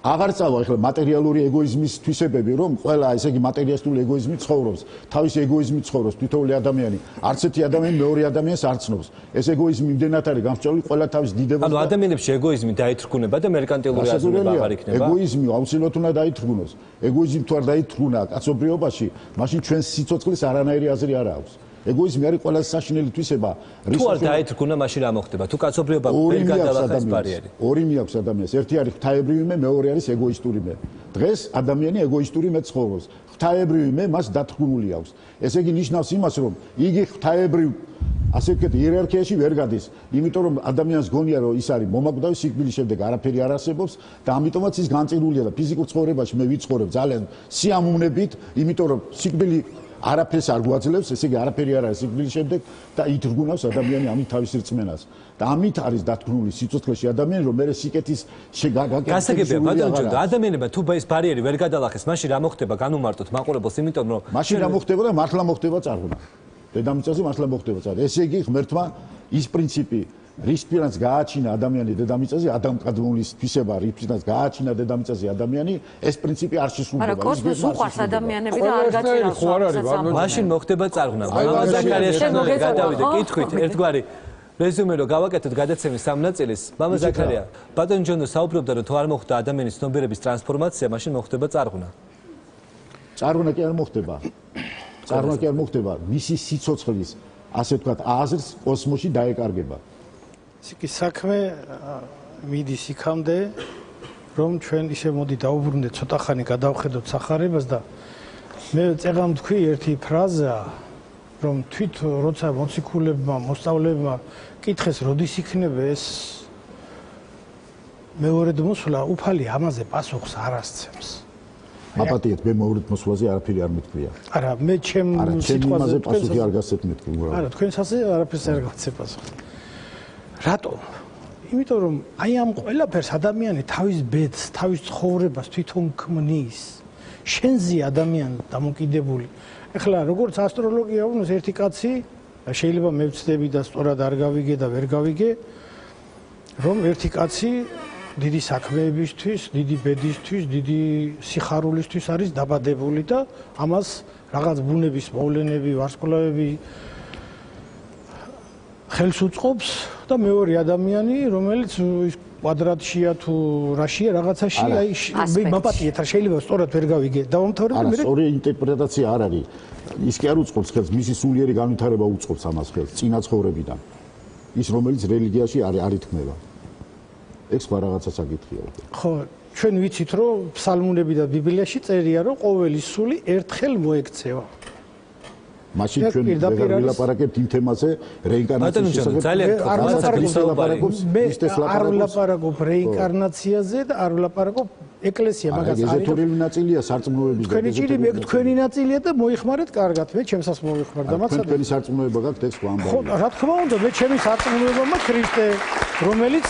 აღარ წავა ახლა მატერიალური ეგოიზმის თვისებები, რომ ყველა ესე იგი მატერიალისტული ეგოიზმით ცხოვრობს, თავის ეგოიზმით ცხოვრობს თვითონული ადამიანი. არც ერთი ადამიანი მეორე ადამიანს არ ცნობს. ეს ეგოიზმი იმდენად არის გამსჭვალული, ყველა თავის დიდებას. ანუ ადამიანებში ეგოიზმი დაითრგუნება და მერკანტილური აზროვნება აღარ იქნება. ეგოიზმი აუცილებლად უნდა დაითრგუნოს. ეგოიზმი თუ არ დაითრგუნა კაცობრიობაში, მაშინ ჩვენს სიცოცხლის არანაირი აზრი არ აქვს. ეგოიზმი არის ყველაზე საშინელი თვისება. თუ არ დაითრგუნა, მაშინ რა მოხდება? თუ კაცობრიობა ვერ გადალახა ეს ბარიერი. ორი მიაქვს ადამიანს. ერთი არის ღვთაებრივი მე, მეორე არის ეგოისტური მე. დღეს ადამიანი ეგოისტური მე ცხოვრობს. ღვთაებრივი მე მას დათრგუნული აქვს. ესე იგი ნიშნავს იმას, რომ იგი ღვთაებრივ ასე ვთქვათ იერარქიაში ვერ გადის. იმიტომ რომ ადამიანს გონია რომ ის არის მომაკვდავი, სიკვდილის შემდეგ არაფერი არ არსებობს და ამიტომაც ის განწირულია და ფიზიკურ ცხოვრებაში მე ვიცხოვრებ ძალიან სიამოვნებით, იმიტომ რომ სიკვდილი არაფერს არ გვაძლევს, ესე იგი არაფერი არ არის სიკვდილის შემდეგ და ითრგუნავს ადამიანი ამით თავის რწმენას. და ამით არის დათქმული სიცოცხლეში ადამიანი, რომ მე სიკეთის გასაგებია ბატონო, ადამიანებმა თუ ეს ბარიერი ვერ გადალახეს, მაშინ რა მოხდება? განუმარტოთ მაყურებელს, იმიტომ რომ მაშინ რა მოხდება და მართლა მოხდება წარღვნა. დედამიწაზე მართლა მოხდება წარღვნა. ესე იგი ღმერთმა ის პრინციპი რის პირას გააჩინა ადამიანი დედამიწაზე, ადამ კადმონის თვისება რის პირას გააჩინა დედამიწაზე ადამიანი, ეს პრინციპი არ შესრულდება. არა, კოსმოს უყვარს ადამიანები და არ გაჭირავს. მაშინ მოხდება წარღვნა. მამა ზაქარიაშვილმა გადავიდა კითხვით ერთგვარი რეზუმე რო გავაკეთოთ გადაცემის სამ ნაწილის. მამა ზაქარია, ბატონ ჯონო საუბრობდა რომ თუ არ მოხდა ადამიანის ცნობიერების ტრანსფორმაცია, მაშინ მოხდება წარღვნა. წარღვნა კი არ მოხდება. წარღვნა კი არ მოხდება, მისი სიცოცხლის ასე ვთქვათ აზრს კოსმოსში დაეკარგება. კი საქმე მიდის იქამდე რომ ჩვენ ისე მოდი დაუბრუნდეთ ცოტა ხანი გადავხედოთ სახარებას და მე წეგამ თქვი ერთი ფრაზა რომ თვით როცა მოციქულებმა მოსწავლეებმა კითხეს როდის იქნება ეს მეორედ მოსვლა უფალი ამაზე პასუხს არ ასცემს. აპატიეთ მე მეორედ მოსვლაზე არაფერი არ მეთქვია. არა მე ჩემ სიტყვაზე პასუხი არ გასცეთ მეთქვი. არა თქვენს ასე არაფერს არ გასცე პასუხი. რატომ? იმიტომ რომ აი ამ ყველაფერს ადამიანი თავის ბედს, თავის ცხოვრებას თვითონ ქმნის. შენზე ადამიანი დამოკიდებული. ეხლა როგორც ასტროლოგია უნდა ერთი კაცი შეიძლება მე ვცდები და სწორად არ გავიგე და ვერ გავიგე რომ ერთი კაცი დიდი საქმეებისთვის, დიდი ბედისთვის, დიდი სიხარულისთვის არის დაბადებული და ამას რაღაც ბუნების მოვლენები, ვარსკვლავები ხელს უწყობს და მეორე ადამიანი, რომელიც კვადრატშია თუ რაშია რაღაცაში, აი მაპატიეთ რა შეიძლება სწორად ვერ გავიგე. დავამთავრებ მე. სწორი ინტერპრეტაცია არ არის. ის კი არ უწყობს ხელს, მისი სულიერი განვითარება უწყობს ამას ხელს, წინა ცხოვრებიდან. ის რომელიც რელიგიაში არ ითქმება. ეგ სხვა რაღაცა საკითხია. ხო, ჩვენ ვიცით რომ ფსალმუნები და ბიბლიაში წერია რომ ყოველი სული ერთხელ მოექცევა. მაშინ ჩვენ ვერ ვილაპარაკებთ იმ თემაზე რეინკარნაციის შესახებ. არ ვილაპარაკობ რეინკარნაციაზე და არ ვილაპარაკობ ეკლესია მაგას არის. ეზოთერიული ნაწილია სარწმუნოების და თქვენი ნაწილია და მოიხმარეთ კარგად. მე ჩემსაც მოიხმარდა მაცადე. თქვენი სარწმუნოება გაქვთ ეს სხვა ამბავია. ხო, რა თქმა უნდა, მე ჩემი სარწმუნოება მაქვს ქრისტე, რომელიც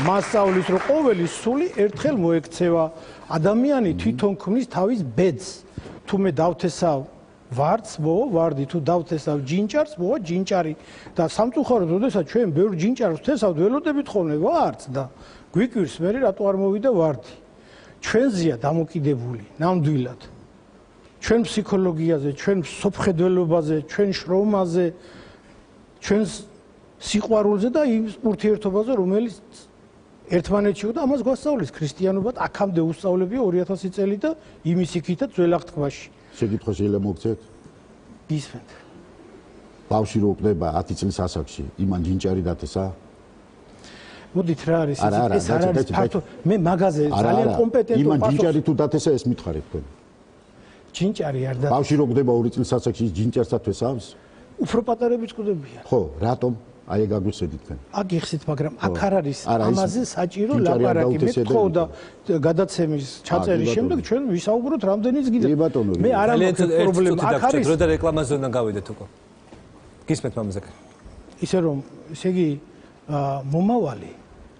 მასწავლის რომ ყოველი სული ერთხელ მოექცევა. ადამიანი თვითონ ქმნის თავის ბედს. თუ მე დავთესავ ვარდს, ვარდი თუ დავთესავ ჯინჭარს, ჯინჭარი და სამწუხაროდ, როდესაც ჩვენ ბევრ ჯინჭარს ვთესავთ, ველოდებით ხოლმე ვარდს და გვიკვირს მე რატო არ მოვიდა ვარდი. ჩვენზეა დამოკიდებული ნამდვილად. ჩვენ ფსიქოლოგიაზე, ჩვენ სოფხედველობაზე, ჩვენ შრომაზე, ჩვენს სიყვარულზე და იმ ურთიერთობაზე, რომელიც ერთმანეთში და ამას გვასწავლის ქრისტიანობა და აქამდე უსწავლებია 2000 წელი და იმის იქითაც ძველ აღთქმაში. შეკითხვა შეიძლება მოგცეთ? გისმენთ. ბავშვი რო ყდება 10 წლის ასაკში, იმან ჯინჭარი დათესა? მოდით რა არის ეს არ არის ფაქტო. მე მაგაზე ძალიან კომპეტენტო იმან ჯინჭარი თუ დათესა ეს მითხარით თქვენ. ჯინჭარი არ დათესა. ბავშვი რო ყდება 2 წლის ასაკში ჯინჭარს დათესავს? უფრო პატარებიც ყდებიან. ხო, რატომ? აი ეგ აგვიხსენით თქვენ. აგიხსით, მაგრამ აქ არ არის ამაზე საჭირო ლაპარაკი. მე თქო და გადაცემის ჩაწერის შემდეგ ჩვენ ვისაუბროთ რამდენიც გინდა. მე არ ამბობ პრობლემა. აქ არის რო და რეკლამაზე უნდა გავიდეთ უკვე. გისმენთ მამაზაკ. ისე რომ, ესე იგი, მომავალი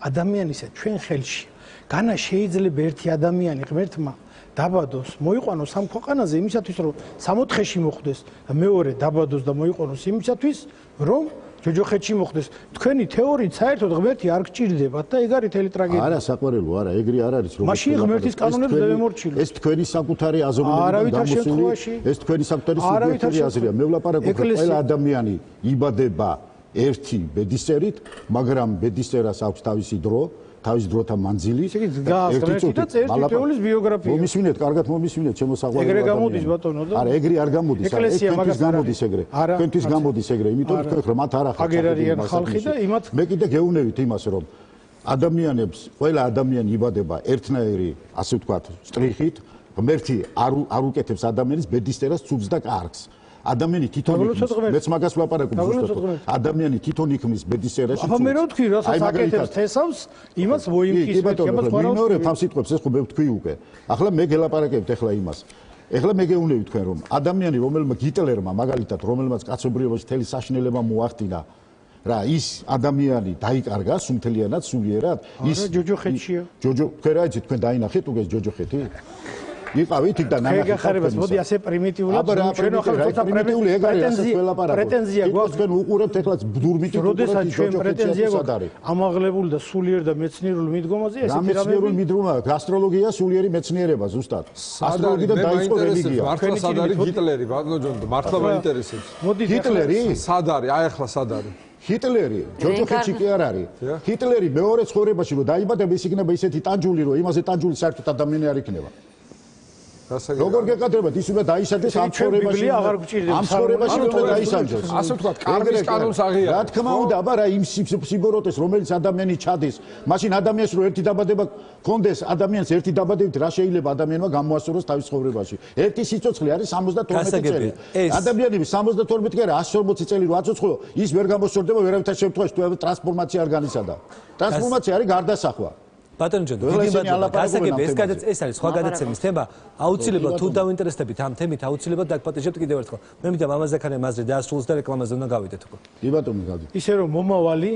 ადამიანისა ჩვენ ხელში. განა შეიძლება ერთი ადამიანი ღმერთმა დაბადოს, მოიყვანოს ამ ქვეყანაზე იმისათვის, რომ 64-ში მოხდეს და მეორე დაბადოს და მოიყვანოს იმისათვის, რომ ჯოჯოხეთში მოხდეს. თქვენი თეორიით საერთოდ ღმერთი არ გჭირდებათ და ეგ არის თელი ტრაგედია. არა, საყვარელო, არა, ეგრე არ არის, რომ მაშინ ღმერთის კანონებს დავემორჩილოთ. ეს თქვენი საკუთარი აზროვნებიდან გამოსული, ეს თქვენი საკუთარი სუბიექტური აზრია. მე ვლაპარაკობ, რომ ყველა ადამიანი იბადება ერთი ბედისწერით, მაგრამ ბედისწერას აქვს თავისი დრო, თავის დროთა მანძილი. ერთი და წერტი თეოლის ბიოგრაფია. მომისმინეთ, კარგად მომისმინეთ, ჩემო საყვარელო. ეგრე გამოდის ბატონო და არა, ეგრე არ გამოდის. თქვენთვის გამოდის ეგრე. თქვენთვის გამოდის ეგრე, იმიტომ რომ თქვენ მათ არ ახართ. აგერ არიან ხალხი და იმათ მე კიდე გეუბნებით იმას, რომ ადამიანებს, ყველა ადამიანი იბადება ერთნაირი, ასე ვთქვათ, სტრიხით, ღმერთი არ უკეთებს ადამიანის ბედისწერას, ცუდს და კარგს. ადამიანი თვითონ მეც მაგას ვლაპარაკობ ზუსტად. ადამიანი თვითონ იქმნის ბედისწერაში. აბა მე რა ვთქვი, რასაც აკეთებს თესავს, იმას მოიმკის მეთქებას ხარ. მეორე თავს სიტყვებს ეს ხო მე ვთქვი უკვე. ახლა მე გელაპარაკებთ ახლა იმას. ახლა მე გეუბნები თქვენ რომ ადამიანი რომელმა გიტლერმა მაგალითად რომელმაც კაცობრიობაში მთელი საშინელება მოახდინა რა ის ადამიანი დაიკარგა სულთელიანად სულიერად ის ჯოჯოხეთშია. თქვენ რა იცით თქვენ დაინახეთ უკვე ჯოჯოხეთი? იყავით იქ და ნანახი გახარებას მოდი ასე პრიმიტიულად ჩვენ ახლა ცოტა პრიმიტიული ეგ არის ასე ველაპარაკობთ პრეტენზია გვაქვს თქვენ უყურებთ ახლა ბდურმიტი როდესაც ჩვენ პრეტენზია გვაქვს ამაღლებული და სულიერ და მეცნიერულ მიდგომაზე ესეთი რამე მეცნიერულ მიდგომა ასტროლოგია სულიერი მეცნიერება ზუსტად ასტროლოგია და დაიწყო რელიგია მართლა სად არის ჰიტლერი ბატონო ჯონ მართლა მაინტერესებს ჰიტლერი სად არის აი ახლა სად არის ჰიტლერი ჯოჯოხეთში კი არ არის ჰიტლერი მეორე ცხოვრებაში რომ დაიბადება ის იქნება ისეთი ტანჯული რომ იმაზე ტანჯული საერთოდ ადამიანი არ იქნება როგორ გეკადრებათ ის უნდა დაისაჯოს ამ ცხოვრებაში აღარ გჭირდება ამ ცხოვრებაში უნდა დაისაჯოს ასე ვთქვათ კარგის კანონს აღიარებს რა თქმა უნდა აბა რა იმ სიბოროტეს რომელიც ადამიანი ჩადის მაშინ ადამიანს რო ერთი დაბადება კონდეს ადამიანს ერთი დაბადებით რა შეიძლება ადამიანმა გამოასწოროს თავის ცხოვრებაში ერთი სიცოცხლე არის 72 წელი ადამიანები 72 კი არა 140 წელი რო აწოცხლო ის ვერ გამოსწორდება ვერავითარ შემთხვევაში თუ ტრანსფორმაცია არ განიცადა ტრანსფორმაცია არის გარდასახვა ბატონო ჯონ, გასაგები ეს არის სხვა გადაცემის თემა. აუცილებლად თუ დავინტერესდებით ამ თემით, აუცილებლად დაგპატიჟებთ კიდევ ერთხელ. მე მინდა მამაზაქარია მაზრი დაასრულოს და რეკლამაზე უნდა გავიდეთ უკვე. კი ბატონო, გავიდეთ. ისე რომ მომავალი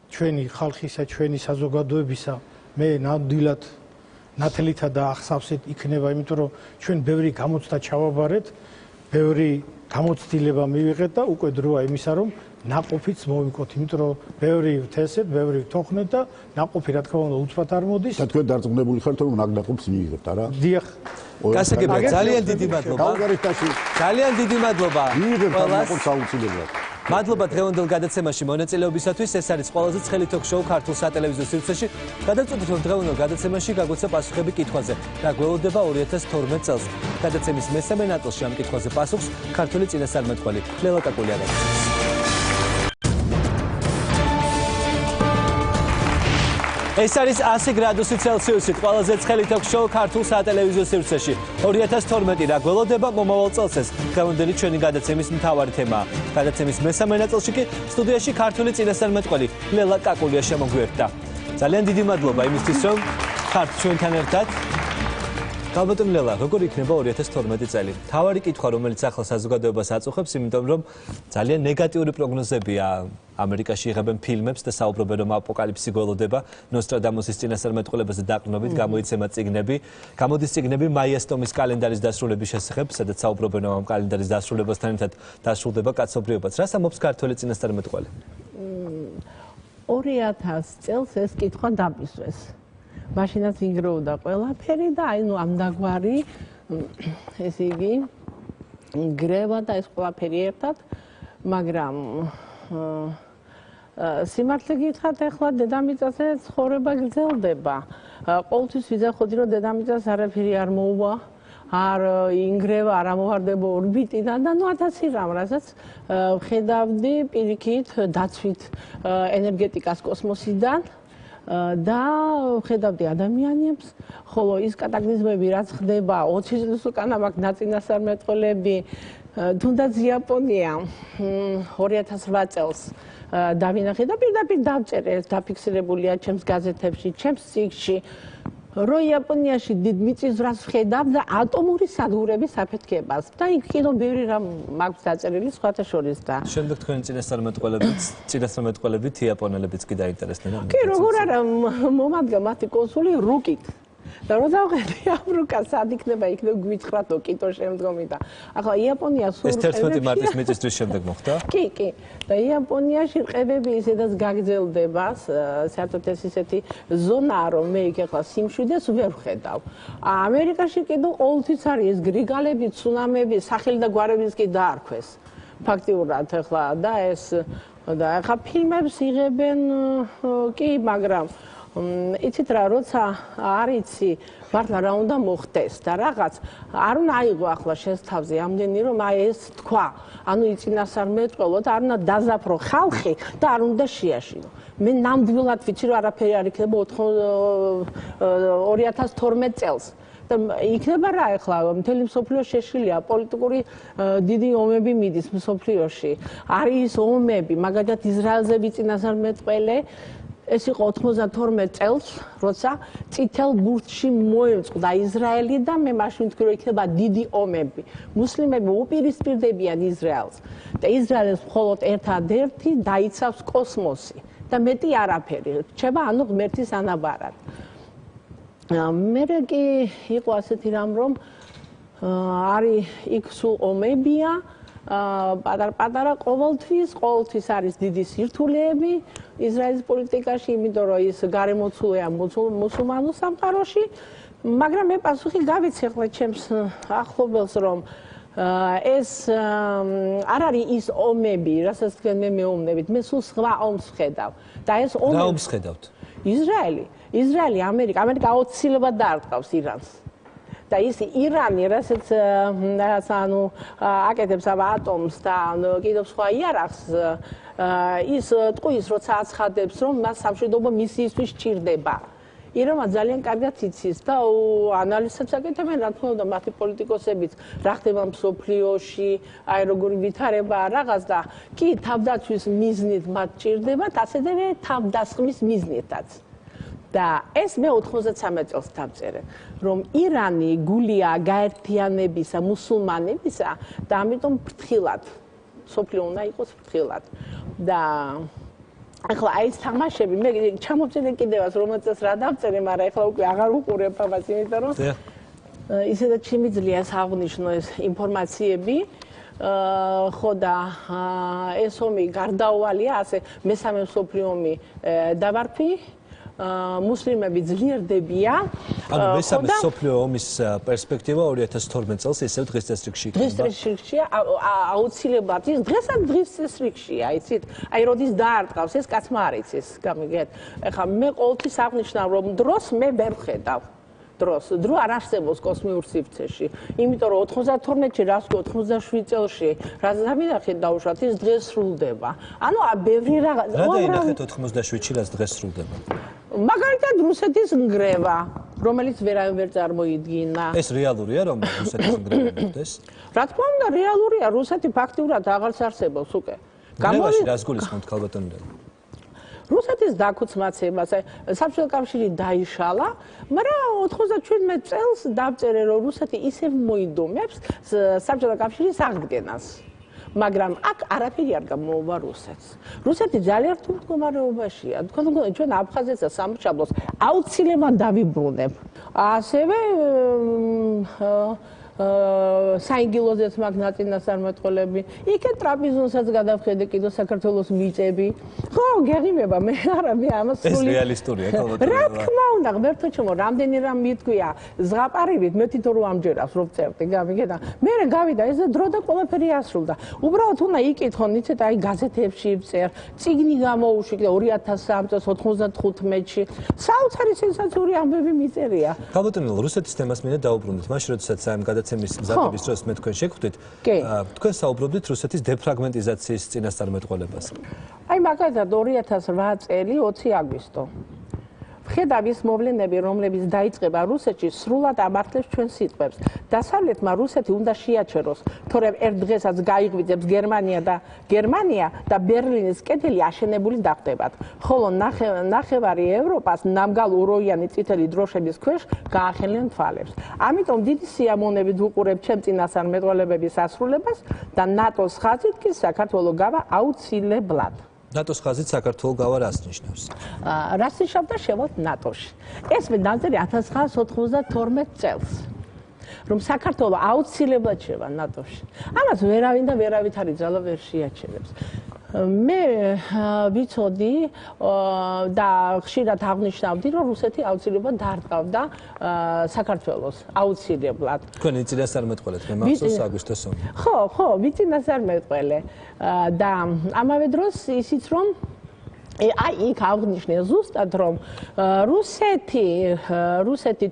ჩვენი ხალხისა, ჩვენი საზოგადოებისა მე ნამდვილად ნათლითა და ახსავსეთ იქნება, იმიტომ რომ ჩვენ ბევრი გამოცდა ჩავაბარეთ, ბევრი გამოცდილება მივიღეთ და უკვე დროა იმისა, რომ ნაყოფიც მოვიკოთ, იმიტომ რომ ბევრი ვთესეთ, ბევრი ვთოხნეთ და ნაყოფი რა თქმა უნდა უცბად არ მოდის. და თქვენ დარწმუნებული ხართ, რომ ნაყოფს მიიღებთ, არა? დიახ. გასაგებია, ძალიან დიდი მადლობა. ბულგარეთში ძალიან დიდი მადლობა. მიიღებთ ნაყოფს აუცილებლად. მადლობა დღევანდელ გადაცემაში მონაწილეობისათვის. ეს არის ყველაზე ცხელი თოქ-შოუ ქართულ სატელევიზიო სივრცეში. გადავწყვიტეთ, რომ დღევანდელ გადაცემაში გაგვეცა პასუხები კითხვაზე რა გველოდება 2012 წელს. გადაცემის მესამე ნაწილში ამ კითხვაზე პასუხს ქართული წინასწარმეტყველი ლელა კაკული აღწევს. ეს არის 100 გრადუსი ცელსიუსით ყველაზე ცხელი თოქ-შოუ ქართულ სატელევიზიო სივრცეში. 2012 რა გველოდება მომავალ წელს ეს დღევანდელი ჩვენი გადაცემის მთავარი თემაა. გადაცემის მესამე ნაწილში კი სტუდიაში ქართული წინასწარმეტყველი ლელა კაკულია შემოგვიერთდა. ძალიან დიდი მადლობა იმისთვის, რომ ხართ ჩვენთან ერთად. გალბატონ ლელა, როგორ იქნება 2012 წელი? მთავარი კითხვა, რომელიც ახლა საზოგადოებას აწუხებს, იმიტომ რომ ძალიან ნეგატიური პროგნოზებია. ამერიკაში იღებენ ფილმებს და საუბრობენ, რომ აპოკალიფსი გველოდება. ნოსტრადამუსის წინასწარმეტყველებაზე დაყრდნობით გამოიცემა წიგნები. გამოდის წიგნები მაიას ტომის კალენდარის დასრულების შესახებ, სადაც საუბრობენ, რომ ამ კალენდარის დასრულებასთან ერთად დასრულდება კაცობრიობაც. რას ამბობს ქართველი წინასწარმეტყველი? 2000 წელს ეს კითხვა დაბისვეს. მაშინაც იგროვდა ყველაფერი და აი ნუ ამდაგვარი ესე იგი გრევა და ეს ყველაფერი ერთად, მაგრამ სიმართლე გითხრათ, ახლა დედამიწაზე ცხოვრება გრძელდება. ყოველთვის ვიძახოდი, რომ დედამიწას არაფერი არ მოუვა, არ ინგრევა, არ ამოვარდება ორბიტიდან და ნუ 1000 რამ, რასაც ვხედავდი პირიქით დაცვით ენერგეტიკას კოსმოსიდან და ვხედავდი ადამიანებს, ხოლო ის კატაკლიზმები, რაც ხდება 20 წლის უკან აქვს ნაწინასწარმეტყველები, თუნდაც იაპონია 2008 წელს დავინახე და პირდაპირ დავწერე, ეს დაფიქსირებულია ჩემს გაზეთებში, ჩემს წიგნში, რომ იაპონიაში დიდ მიწისძვრას ვხედავ და ატომური სადგურების აფეთქებას. და იქ კიდევ ბევრი რამ მაქვს დაწერილი სხვათა შორის და შემდეგ თქვენი წინასწარმეტყველებით იაპონელებიც კი დაინტერესდნენ ამ. კი, როგორ არა მომადგა მათი კონსული რუკით. და რო დავხედე ამ რუკას სად იქნება იქნებ გვიცხრათ ოკიტო შემდგომი და ახლა იაპონია სულ ეს 11 მარტის მიწისძვრის შემდეგ მოხდა? კი, კი. და იაპონიაში რყევები ისედაც გაგრძელდება, საერთოდ ეს ისეთი ზონაა, რომ მე იქ ახლა სიმშვიდეს ვერ ვხედავ. ამერიკაში კიდევ ყოველთვის არის ეს გრიგალები, ცუნამები, სახელი და გვარებიც კი დაარქვეს. ფაქტიურად ახლა და ეს და ახლა ფილმებს იღებენ კი, მაგრამ იცით რა, როცა არ იცი მართლა რა უნდა მოხდეს და რაღაც არ უნდა აიღო ახლა შენს თავზე ამდენი რომ აი ეს თქვა, ანუ იწინასწარმეტყველო და არ უნდა დაზაფრო ხალხი და არ უნდა შეაშინო. მე ნამდვილად ვიცი რომ არაფერი არ იქნება 2012 წელს. და იქნება რა ახლა მთელი მსოფლიო შეშლილია, პოლიტიკური დიდი ომები მიდის მსოფლიოში. არის ომები, მაგალითად ისრაელზე ვიწინასწარმეტყველე ეს იყო 92 წელს, როცა წითელ ბურთში მოეწყდა ისრაელი და მე მაშინ ვთქვი, რომ იქნება დიდი ომები. მუსლიმები უპირისპირდებიან ისრაელს და ისრაელს მხოლოდ ერთადერთი დაიცავს კოსმოსი და მეტი არაფერი. რჩება ანუ ღმერთის ანაბარად. მე კი იყო ასეთი რამ, რომ არის იქ სულ ომებია, პატარ-პატარა ყოველთვის არის დიდი სირთულეები ისრაელის პოლიტიკაში, იმიტომ რომ ის გარემოცულია მუსულმანურ სამყაროში, მაგრამ მე პასუხი გავიცი ახლა ჩემს ახლობელს, რომ ეს არ არის ის ომები, რასაც თქვენ მე მეუბნებით, მე სულ სხვა ომს ვხედავ და ეს ომი რა ომს ხედავთ? ისრაელი, ამერიკა აუცილებლად დაარტყავს ირანს. და ის ირანი, რასაც ანუ აკეთებს ატომს და კიდევ სხვა იარაღს, ის ტყუის როცა აცხადებს, რომ მას სამშვიდობო მისიისთვის სჭირდება. ირანმა ძალიან კარგად იცის და ანალიზებს აკეთებენ, რა თქმა უნდა, მათი პოლიტიკოსებიც, რა ხდება მსოფლიოში, აი როგორი ვითარება რაღაც და კი თავდაცვის მიზნით მათ სჭირდებათ, ასევე თავდასხმის მიზნითაც. და ეს მე 93 წელს დავწერე, რომ ირანი გულია გაერთიანებისა, მუსულმანებისა და ამიტომ ფრთხილად, სოფლიო უნდა იყოს ფრთხილად. და ახლა აი ეს თამაშები მე ჩამოვწერე კიდევაც რომელსაც რა დავწერე, მაგრამ ახლა უკვე აღარ უყურებ ამას, იმიტომ რომ ისედაც შემიძლია საღვნიშნო ეს ინფორმაციები ხო და ეს ომი გარდაუვალია, ასე მესამე მსოფლიო ომი დავარქვი, მუსლიმები ძლიერდებიან. ანუ მესამე მსოფლიო ომის პერსპექტივა 2012 წელს ისევ დღის წესრიგში იქნება. დღის წესრიგშია, აუცილებლად ის დღესაც დღის წესრიგშია, იცით? აი როდის დაარტყავს ეს კაცმა არ იცის, გამიგეთ? ეხლა მე ყოველთვის აღნიშნავ, რომ დროს მე ვერ ხედავ. დრო არ არსებობს კოსმიურ სივრცეში. იმიტომ რომ 92-ში, რას 87 წელში, რაც დავინახეთ დაუშვათ, ის დღეს სრულდება. ანუ ბევრი რაღაც. რა დაინახეთ 87-ში, რაც დღეს სრულდება? მაგალითად რუსეთის ნგრევა, რომელიც ვერავინ ვერ წარმოიდგინა. ეს რეალურია, რომ რუსეთის ნგრევა მოხდეს? რა თქმა უნდა, რეალურია, რუსეთი ფაქტიურად აღარც არსებობს უკვე. ნგრევაში რას გულისხმობთ, ქალბატონი? რუსეთის დაქუცმაცებას საბჭოთა კავშირი დაიშალა, მაგრამ 97 წელს დავწერე, რომ რუსეთი ისევ მოიდომებს საბჭოთა კავშირის აღდგენას. მაგრამ აქ არაფერი არ გამოუვა რუსეთს. რუსეთი ძალიან რთულ მდგომარეობაშია. თქვენ ჩვენ აფხაზეთს და სამშაბლოს აუცილებლად დავიბრუნებ. ასევე საინგილოზეც მაგ ნაწინასწარმეტყველები, იქეთ ტრაპიზონსაც გადავხედე კიდო საქართველოს მიწები. ხო, გეღიმება, მე არა, მე ამას ეს რეალისტურია, ქალბატონი. რა თქმა უნდა, ღმერთო ჩემო, რამდენი რამ მითქვია, ზღაპარებით, მე თვითონ რომ ამჯერავს, რომ წერდი, გამიგედა. მე გავიდა ეს დრო და ყველაფერი ასრულდა. უბრალოდ უნდა იკითხონ, იცით, აი გაზეთებში წერ, წიგნი გამოუშვი 2003 წელს 95-ში. საოცარი სენსაციური ამბები მიწერია. ქალბატონი, რუსეთის თემას მინდა დაუბრუნდეთ. მაშინ როდესაც ამ გადაცემის მზადების დროს მე თქვენ შეგხვდით, თქვენ საუბრობდით რუსეთის დეფრაგმენტიზაციის წინასწარმეტყველებას. აი მაგალითად 2008 წელი 20 აგვისტო. ვხედავ ის მოვლენები, რომლებიც დაიწყება რუსეთში, სრულად ამართლებს ჩვენ სიტყვებს. დასავლეთმა რუსეთი უნდა შეაჩეროს, თორემ ერთ დღესაც გაიღვიძებს გერმანია და ბერლინის კედელი აშენებული დახდებათ. ხოლო ნახევარი ევროპას ნამგალ ოროიანი წითელი დროშების ქვეშ გაახელენ თვალებს. ამიტომ დიდი სიამოვნებით ვუყურებ ჩემ წინასწარმეტყველებების ასრულებას და ნატოს ხაზით კი საქართველო გავა აუცილებლად. ნატოს ხაზით საქართველო გავა რას ნიშნავს? რას ნიშნავს და შევოთ ნატოში. ეს მე დავწერე 1992 წელს. რომ საქართველო აუცილებლად შევა ნატოში. ამას ვერავინ და ვერავითარი ძალა ვერ შეაჩერებს. მე ვიცოდი და ხშირად აღნიშნავდი, რომ რუსეთი აუცილებლად დაარტყავდა საქართველოს აუცილებლად. თქვენი წინასწარმეტყველეთ, მე მახსოვს აგვისტოს ომი. ხო, ვიცინასწარმეტყველე და ამავე დროს ისიც რომ აი იქ აღნიშნე ზუსტად რომ რუსეთი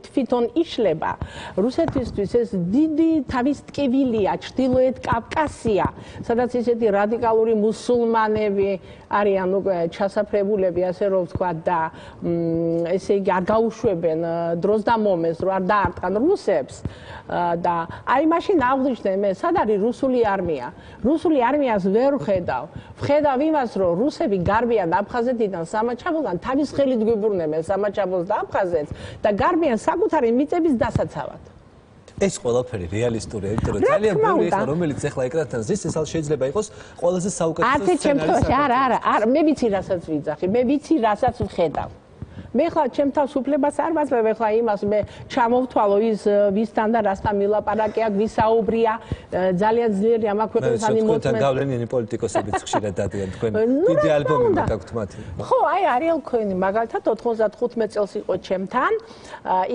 თვითონ იშლება. რუსეთისთვის ეს დიდი თავის ტკივილია, ჩრდილოეთ კავკასია, სადაც ისეთი რადიკალური მუსულმანები არიან უკვე ჩასაფრებულები, ასე რომ ვთქვა და ესე იგი არ გაუშვებენ დროს და მომენტს, რომ არ დაარტყან რუსებს და აი მაშინ აღნიშნე მე, სად არის რუსული არმია? რუსული არმიას ვერ ვხედავ იმას, რომ რუსები გარბიან აფხაზეთიდან სამაჩაბლოდან თავის ხელით გვიბრუნებენ სამაჩაბლოს და აფხაზეთს და გარბიან საკუთარი მიწების დასაცავად. ეს ყველაფერი რეალისტურია, იმიტომ რომ ძალიან ბევრი ხარ, რომელიც ახლა ეკრანთან ზის, ეს შეიძლება იყოს ყველაზე საუკეთესო სცენარი. არა, მე ვიცი რასაც ვიძახი, მე ვიცი რასაც ვხედავ. მე ხლა ჩემ თავს უფლებას არ ვაძლევ, ხლა იმას მე ჩამოვთვალო ის ვისთან და რასთან მილაპარაკია, გვისაუბრია, ძალიან ძლიერია ამ ქვეყნისანი მოწმე. თქვენთან გავლენიანი პოლიტიკოსებიც ხშირად დადიან, თქვენ დიდი ალბომი გაქვთ მათი. ხო, აი არიელ ქოინი მაგალითად 95 წელს იყო ჩემთან,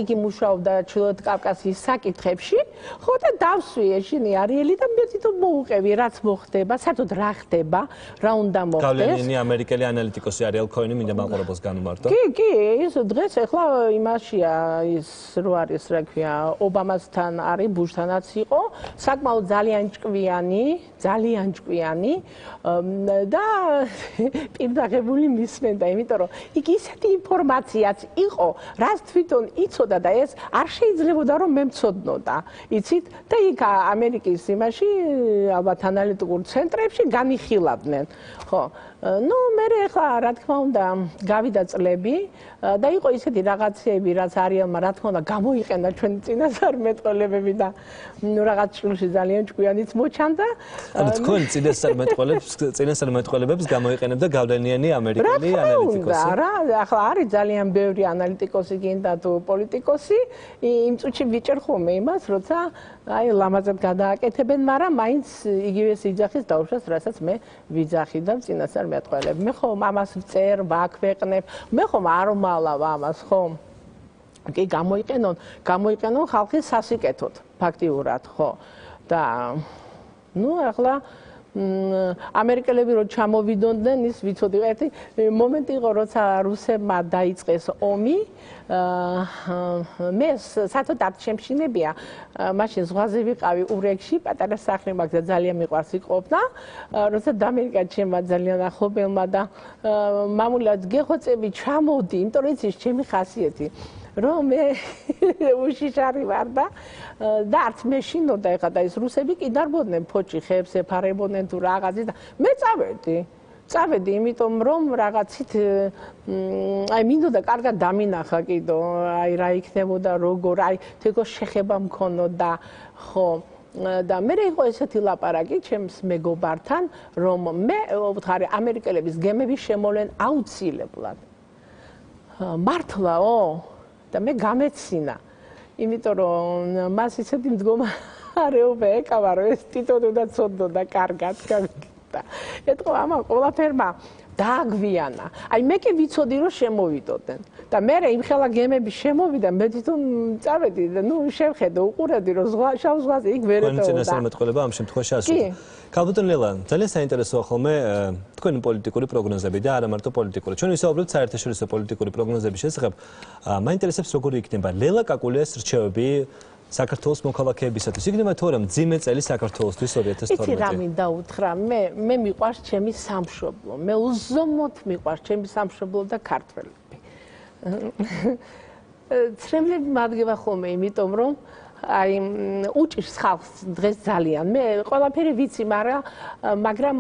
იგი მუშაობდა ჩრდილოეთ კავკასიის საკითხებში, ხო და დავსვი ეშინი არიელი და მე თვითონ მოუყევი, რაც მოხდება, საერთოდ რა ხდება, რა უნდა მოხდეს. გავლენიანი ამერიკელი ანალიტიკოსი არიელ ქოინი მინდა მაყურებელს განუმარტო. კი, ის დღეს ახლა იმაშია ის რო არის რა ქვია ობამასთან არის ბუშთანაც იყო საკმაოდ ძალიან ჭკვიანი და პირდაღებული მისმენდა იმიტომ რომ იქ ისეთი ინფორმაციაც იყო რაც თვითონ იცოდა და ეს არ შეიძლებოდა რომ მე მცოდნოდა იცით და იქ ამერიკის იმაში ალბათ ანალიტიკურ ცენტრებში განიხილავდნენ ხო ну მე ახლა რა თქმა უნდა გავიდა წლები და იყო ისეთი რაღაცეები, რაც არიანმა რა თქმა უნდა გამოიყენა ჩვენი წინასწარმეტყველებები და რაღაც ჭრილში ძალიან ჭკვიანიც მოჩანდა. ანუ თქვენ წინასწარმეტყველებებს გამოიყენებდა გავლენიანი ამერიკელი ანალიტიკოსი. რა, ახლა არის ძალიან ბევრი ანალიტიკოსი გინდა თუ პოლიტიკოსი, იმ წუთში ვიჭერ ხოლმე იმას, როცა აი ლამაზად გადააკეთებენ, მაგრამ მაინც იგივე სიძახის დაუშვას, რასაც მე ვიძახი და წინასწარმეტყველებ. მე ხომ ამას ვწერ, ვაქვეყნებ, მე ხომ არ ვმალავ ამას, ხომ? კი გამოიყენონ ხალხის სასიკეთოდ, ფაქტიურად, ხო. და ახლა ამერიკელები რო ჩამოვიდოდნენ, ის ვიცოდი, ერთი მომენტი იყო, როცა რუსებმა დაიწყეს ომი, მე საერთოდ არ შემშინებია, მაშინ ზღვაზე ვიყავი ურეკში, პატარა სახლი მაქვს და ძალიან მიყვარს იყოფნა, როცა დამერიკა ჩემმა ძალიან ახლობელმა და მამულად გეხოცები ჩამოვდი, იმიტომ რომ იცის ჩემი ხასიათი. რომ მე უშიშარი ვარ და არც მე შინოდა ეხლა და ის რუსები კი დარბოდნენ ფოჭი ხეებს ეფარებოდნენ თუ რაღაცის და მე წავედი იმიტომ რომ რაღაცით აი მინდოდა კარგად დამინახა კიდო აი რა იქნებოდა როგორ აი თქო შეხება მქონოდა ხო და მე იყო ესეთი ლაპარაკი ჩემს მეგობართან რომ მე ვთხარი ამერიკელების გემები შემოვლენ აუცილებლად მართლაო და მე გამეცინა იმიტომ რომ მას ისეთი მდგომარეობა ეკავა რომ ეს თვითონ უნდა ცოდნოდა კარგად და ეთქო ამა ყველაფერმა დააგვიანა აი მე კი ვიცოდი რომ შემოვიდოდნენ და მე იმხელა გემები შემოვიდა მე თვითონ წავედი და ნუ შევხედო უყურებდი რომ შავ ზღვაზე იქ ვერ ეტეოდა წინასწარმეტყველება ამ შემთხვევაში ასრულა ქალბატონ ლელა ძალიან საინტერესოა ხოლმე თქვენი პოლიტიკური პროგნოზები და არა მარტო პოლიტიკური ჩვენ ვისაუბრებთ საერთაშორისო პოლიტიკური პროგნოზების შესახებ მაინტერესებს როგორი იქნება ლელა კაკულიას რჩევები საქართველოს მოქალაქეებისათვის იქნება თუ არა მძიმე წელი საქართველოსთვის 2012 იცი რა მინდა უთხრა მე მიყვარს ჩემი სამშობლო მე უზომოდ მიყვარს ჩემი სამშობლო და ქართველები ცრემლები მადგება ხოლმე იმიტომ რომ აი უჭირს ხალხს დღეს ძალიან მე ყველაფერი ვიცი მაგრამ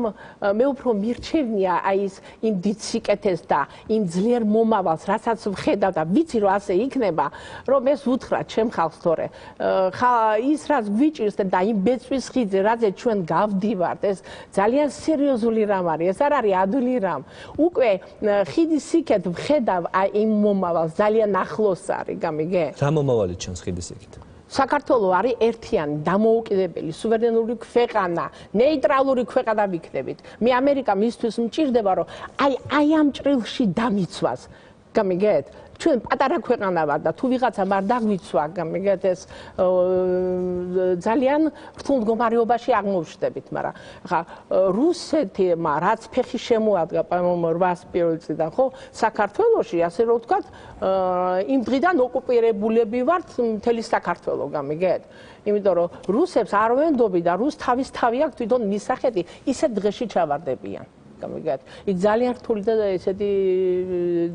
მე უფრო მირჩევნია აი ის იმ დიციკეთეს და იმ ძლიერ მომავალს რასაც ვხედავ და ვიცი რომ ასე იქნება რომ ეს უთხრა ჩემ ხალხს თორე ის რაც გვიჭირს და იმ ბეწვის ხიძე რაზეც ჩვენ გავდივართ ეს ძალიან სერიოზული რამ არის ეს არ არის ადვილი რამ უკვე ხიდის სიკეთ ვხედავ აი იმ მომავალს ძალიან ახლოს არის გამიგე რა მომავალი ჩანს ხიდის სიკეთ საქართველო არის ერთიანი, დამოუკიდებელი, სუვერენული ქვეყანა, ნეიტრალური ქვეყანა ვიქნებით. მე ამერიკა მისთვის მჭირდება, რომ აი ამ ჭრილში დამიცვას. გამიგეთ? ჩვენ პატარა ქვეყანა ვარ და თუ ვიღაცა არ დაგვიცვა, გამიგეთ ეს ძალიან რთულ მდგომარეობაში აღმოვჩნდებით, მაგრამ ხა რუსეთმა რაც ფეხი შემოადგა 800 პირველი წლიდან, ხო, საქართველოში, ასე რომ ვთქვათ, იმ დღიდან ოკუპირებულები ვართ მთელი საქართველო, გამიგეთ? იმიტომ რომ რუსებს არ ვენდობი და რუს თავის თავი აქვს თვითონ მისახეთი, ისე დღეში ჩავარდებიან. გამიგეთ? იქ ძალიან რთული და ესეთი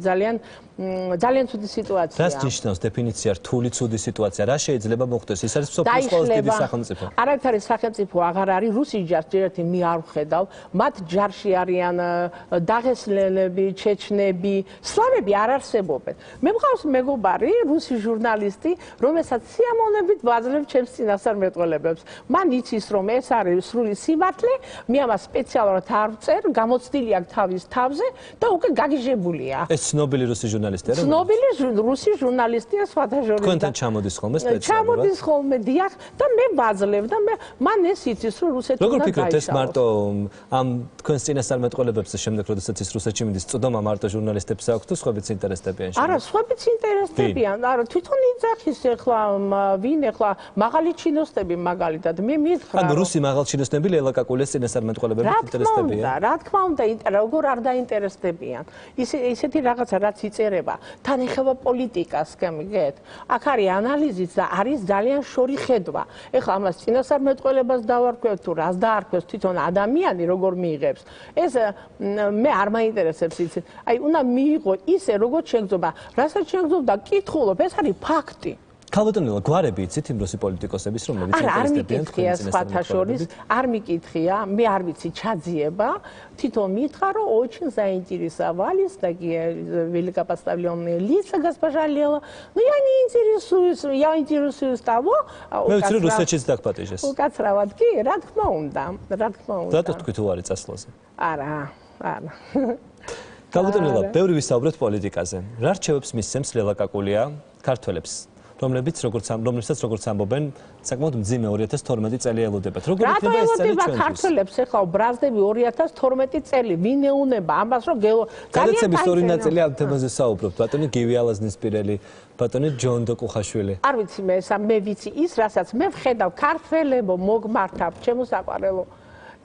ძალიან ცუდი სიტუაცია. რას ნიშნავს დეფინიცია რთული ცუდი სიტუაცია? რა შეიძლება მოხდეს? ის არის მსოფლიოს ყველაზე დიდი სახელმწიფო. არაერთი სახელმწიფო აღარ არის რუსის ჯარს ჯერერთი მე არ ვხედავ. მათ ჯარში არიან დაღესტნელები, ჩეჩნები, სლავები არ არსებობენ. მე მყავს მეგობარი, რუსი ჟურნალისტი, რომელსაც სიამოვნებით ვაძლევ ჩემს წინასწარმეტყველებებს. მან იცის რომ ეს არის სრული სიმართლე, მე ამას სპეციალურად არ ვწერ, გამოცდილი აქვს თავის თავზე და უკვე გაგიჟებულია. ეს ცნობილი რუსი ჟურნალისტია რა? ცნობილი რუსი ჟურნალისტია სხვათა შორის. თქვენთან ჩამოდის ხოლმე სპეციალურად? ჩამოდის ხოლმე დიახ და მე ვაძლევ და მან ეს იცის რომ რუსეთში როგორ ფიქრობთ ეს მარტო ამ თქვენს წინასწარმეტყველებებს შემდეგ როდესაც ის რუსეთში მიდის წვდომა მარტო ჟურნალისტებს აქვს თუ სხვაებიც ინტერესდებიან შენ? არა სხვაებიც ინტერესდებიან არა თვითონ იძახის ეხლა ვინ ეხლა მაღალი ჩინოსტები მაგალითად მე მითხრა ანუ რუსი მაღალ ჩინოსტები ლელა კაკულიას წინასწარმეტყველებებით ინტერესდებიან? რა თქმა უნდა როგორ არ დაინტერესდებიან ისეთი რაღაცა რაც იწერება თან ეხება პოლიტიკას გამიგეთ აქ არის ანალიზიც და არის ძალიან შორი ხედვა ეხლა ამას წინასწარმეტყველებას დავარქვევ თუ რას დაარქვევს თვითონ ადამიანი როგორ მიიღებს ეს მე არ მაინტერესებს იცით აი უნდა მიიღო ისე როგორც შეგრძობა რასაც შეგრძობდა კითხულობ ეს არის ფაქტი ქალბატონო, გვარები იცით იმ რუსი პოლიტიკოსების, რომლებიც არ მიკითხია სხვათა შორის, არ მიკითხია, მე არ ვიცი ჩაძიება, თვითონ მითხრა, რომ очень заинтересовались такие великопоставленные лица, госпожа Лела. Ну я интересуюсь того, მე ვიცი, რუსეთშიც დაგპატიჟეს. უკაცრავად კი, რა თქმა უნდა. რატო თქვი თუ არის წასვლაზე? არა. ქალბატონო, ბევრი ვისაუბრეთ პოლიტიკაზე. რა რჩევებს მისცემს ლელა კაკულია ქართველებს? რომლებსაც როგორც ამბობენ, საკმაოდ მძიმე 2012 წელი ელოდებათ. როგორ იქნება ეს წელი ჩვენთვის? ქართველებს ეხლა ბრაზდები 2012 წელი, ვინ ეუნება ამას, რომ გადაცემის ორი ნაწილი ამ თემაზე საუბრობთ. ბატონი გივი ალაზნისპირელი, ბატონი ჯონ დოკუხაშვილი. არ ვიცი მე ვიცი ის, რასაც მე ვხედავ ქართველებო მოგმართავ, ჩემო საყვარელო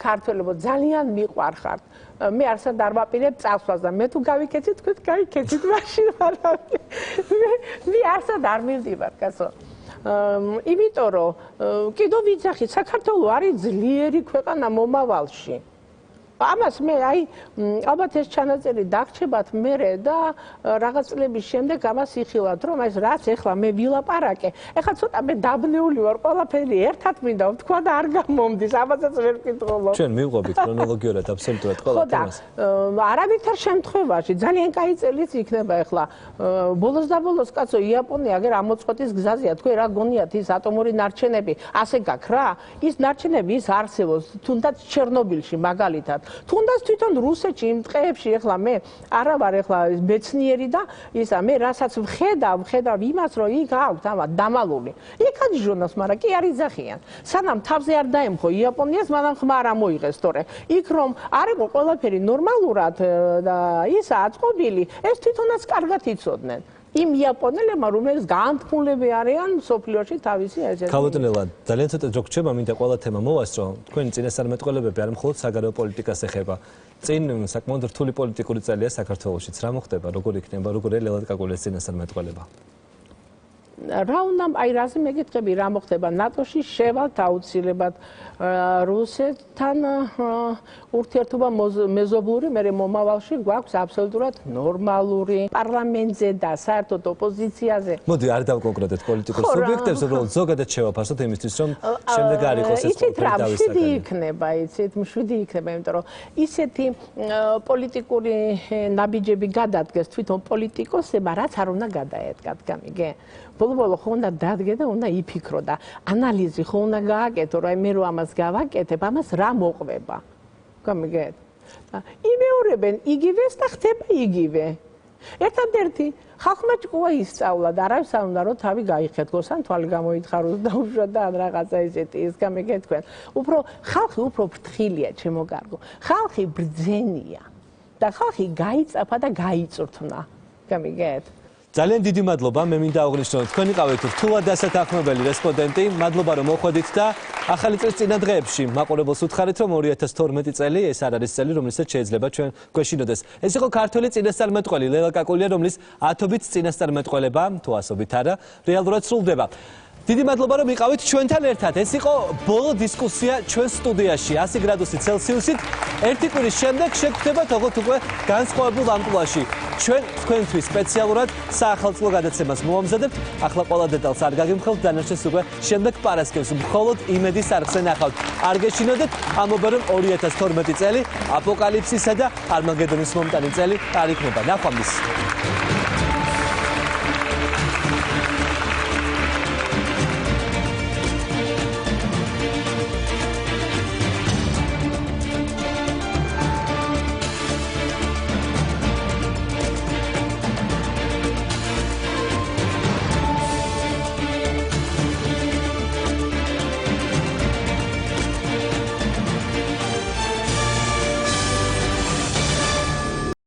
ქართველებო ძალიან მიყვარხართ. მე არსად არ ვაპირებ წასვლას და მე თუ გავიქეცით, თქვენ გავიქეცით მაშინ ვარავი. მე არსად არ მივდივარ, კაცო. იმიტომ რომ კიდო ვიცახი, საქართველო არის ძლიერი ქვეყანა მომავალში. ამას მე ალბათ ეს ჩანაწერი დაგრჩებათ მერე და რაღაც წლების შემდეგ ამას იხილავთ, რომ ეს რაც ეხლა მე ვილაპარაკე, ეხლა ცოტა მე დაბნეული ვარ, ყველაფერი ერთად მინდა ვთქვა და არ გამომდის, ამასაც ვერ ვკითხულობ. ჩვენ მივყვებით ქრონოლოგიურად აბსოლუტურად ყველა თემას. არავითარ შემთხვევაში ძალიან კაი წელიც იქნება ეხლა. ბოლოს და ბოლოს კაცო, იაპონია აგერ ამოწყვეტის გზაზეა, თქვენ რა გონიათ ის ატომური ნარჩენები, ასე გაქვს რა? ის ნარჩენები ის არსებობს, თუნდაც ჩერნობილში მაგალითად. თუნდაც თვითონ რუსეთში იმ დღეებში ეხლა მე არა ვარ ეხლა მეცნიერი და ისა მე რასაც ვხედავ იმას რომ იქ აქვს ამა დამალული. იქ აჯონოს, მაგრამ კი არ იძახიან. სანამ თავზე არ დაემხო იაპონიას, მანამ ხმა არ მოიღეს, თორე იქ რომ არ იყო ყველაფერი ნორმალურად და ისა აწყობილი, ეს თვითონაც კარგად იცოდნენ. იმ იაპონელებმა, რომელს განთქმულები არიან სოფლიოში თავისი ეზეთი. ქალბატონო, ძალიან ცოტა რო გრჩება, მინდა ყველა თემა მოვასწრო. თქვენი წინასწარმეტყველებები არ მხოლოდ საგარეო პოლიტიკას ეხება. წინ საკმაოდ რთული პოლიტიკური წელია საქართველოშიც. რა მოხდება, როგორ იქნება, როგორ ლელა კაკულიას წინასწარმეტყველება? რა უნდა, რაზე მეკითხები, რა მოხდება ნატოში, შევალთ აუცილებლად რუსეთთან ურთიერთობა მეზობლური, მე მომავალში გვაქვს აბსოლუტურად ნორმალური პარლამენტზე და საერთოდ ოპოზიციაზე. მოდი, არ დავკონკრეტეთ პოლიტიკურ სუბიექტებს, უბრალოდ ზოგადად შევაფასოთ იმისთვის, რომ შემდეგ არ იყოს ეს კონფლიქტი შვიდი იქნება, იმიტომ რომ ისეთი პოლიტიკური ნაბიჯები გადადგეს თვითონ პოლიტიკოსებმა, რაც არ უნდა გადაედგათ, გამიგე? ბოლო-ბოლო ხო უნდა დადგე და უნდა იფიქრო და ანალიზი ხო უნდა გააკეთო, რომ მე რო ამას გავაკეთებ, ამას რა მოყვება. გამიგეთ? იმეორებენ იგივეს და ხდება იგივე. ერთადერთი ხალხმა ჭკუა ისწავლა და არავის არ უნდა რომ თავი გაიხეთქოს ან თვალი გამოითხაროს და უშვა და ან რაღაცა ისეთი ის გამიგეთ თქვენ. ხალხი უფრო ფრთხილია, ჩემო კარგო. ხალხი ბრძენია და ხალხი გაიწაფა და გაიწვრთნა. გამიგეთ? ძალიან დიდი მადლობა, მე მინდა აღვნიშნო, თქვენ იყავით რთულად დასათანხმებელი რესპონდენტი, მადლობა რომ მოხვედით და ახალი წლის წინა დღეებში მაყურებელს უთხარით, რომ 2012 წელი ეს არ არის წელი, რომელსაც შეიძლება ჩვენ გვეშინოდეს. ეს იყო ქართველი წინასწარმეტყველი ლელა კაკულია, რომლის 10-ობით წინასწარმეტყველება, თუ ასობით არა, რეალურად სრულდება. დიდი მადლობა რომ იყავით ჩვენთან ერთად. ეს იყო ბოლო დისკუსია ჩვენ სტუდიაში 100 გრადუსი ცელსიუსით. ერთი კვირის შემდეგ შეგხვდებათ ოღონდ უკვე განსხვავებულ ამპლუაში. ჩვენ თქვენთვის სპეციალურად საახალწლო გადაცემას მოვამზადებთ. ახლა ყველა დეტალს არ გაგიმხელთ, დანარჩენს უკვე შემდეგ პარასკევს მხოლოდ იმედის არხზე ნახავთ. არ გეშინოდეთ, ამბობენ რომ 2012 წელი აპოკალიფსისა და არმაგედონის მომტანი წელი არ იქნება. ნახვამდის.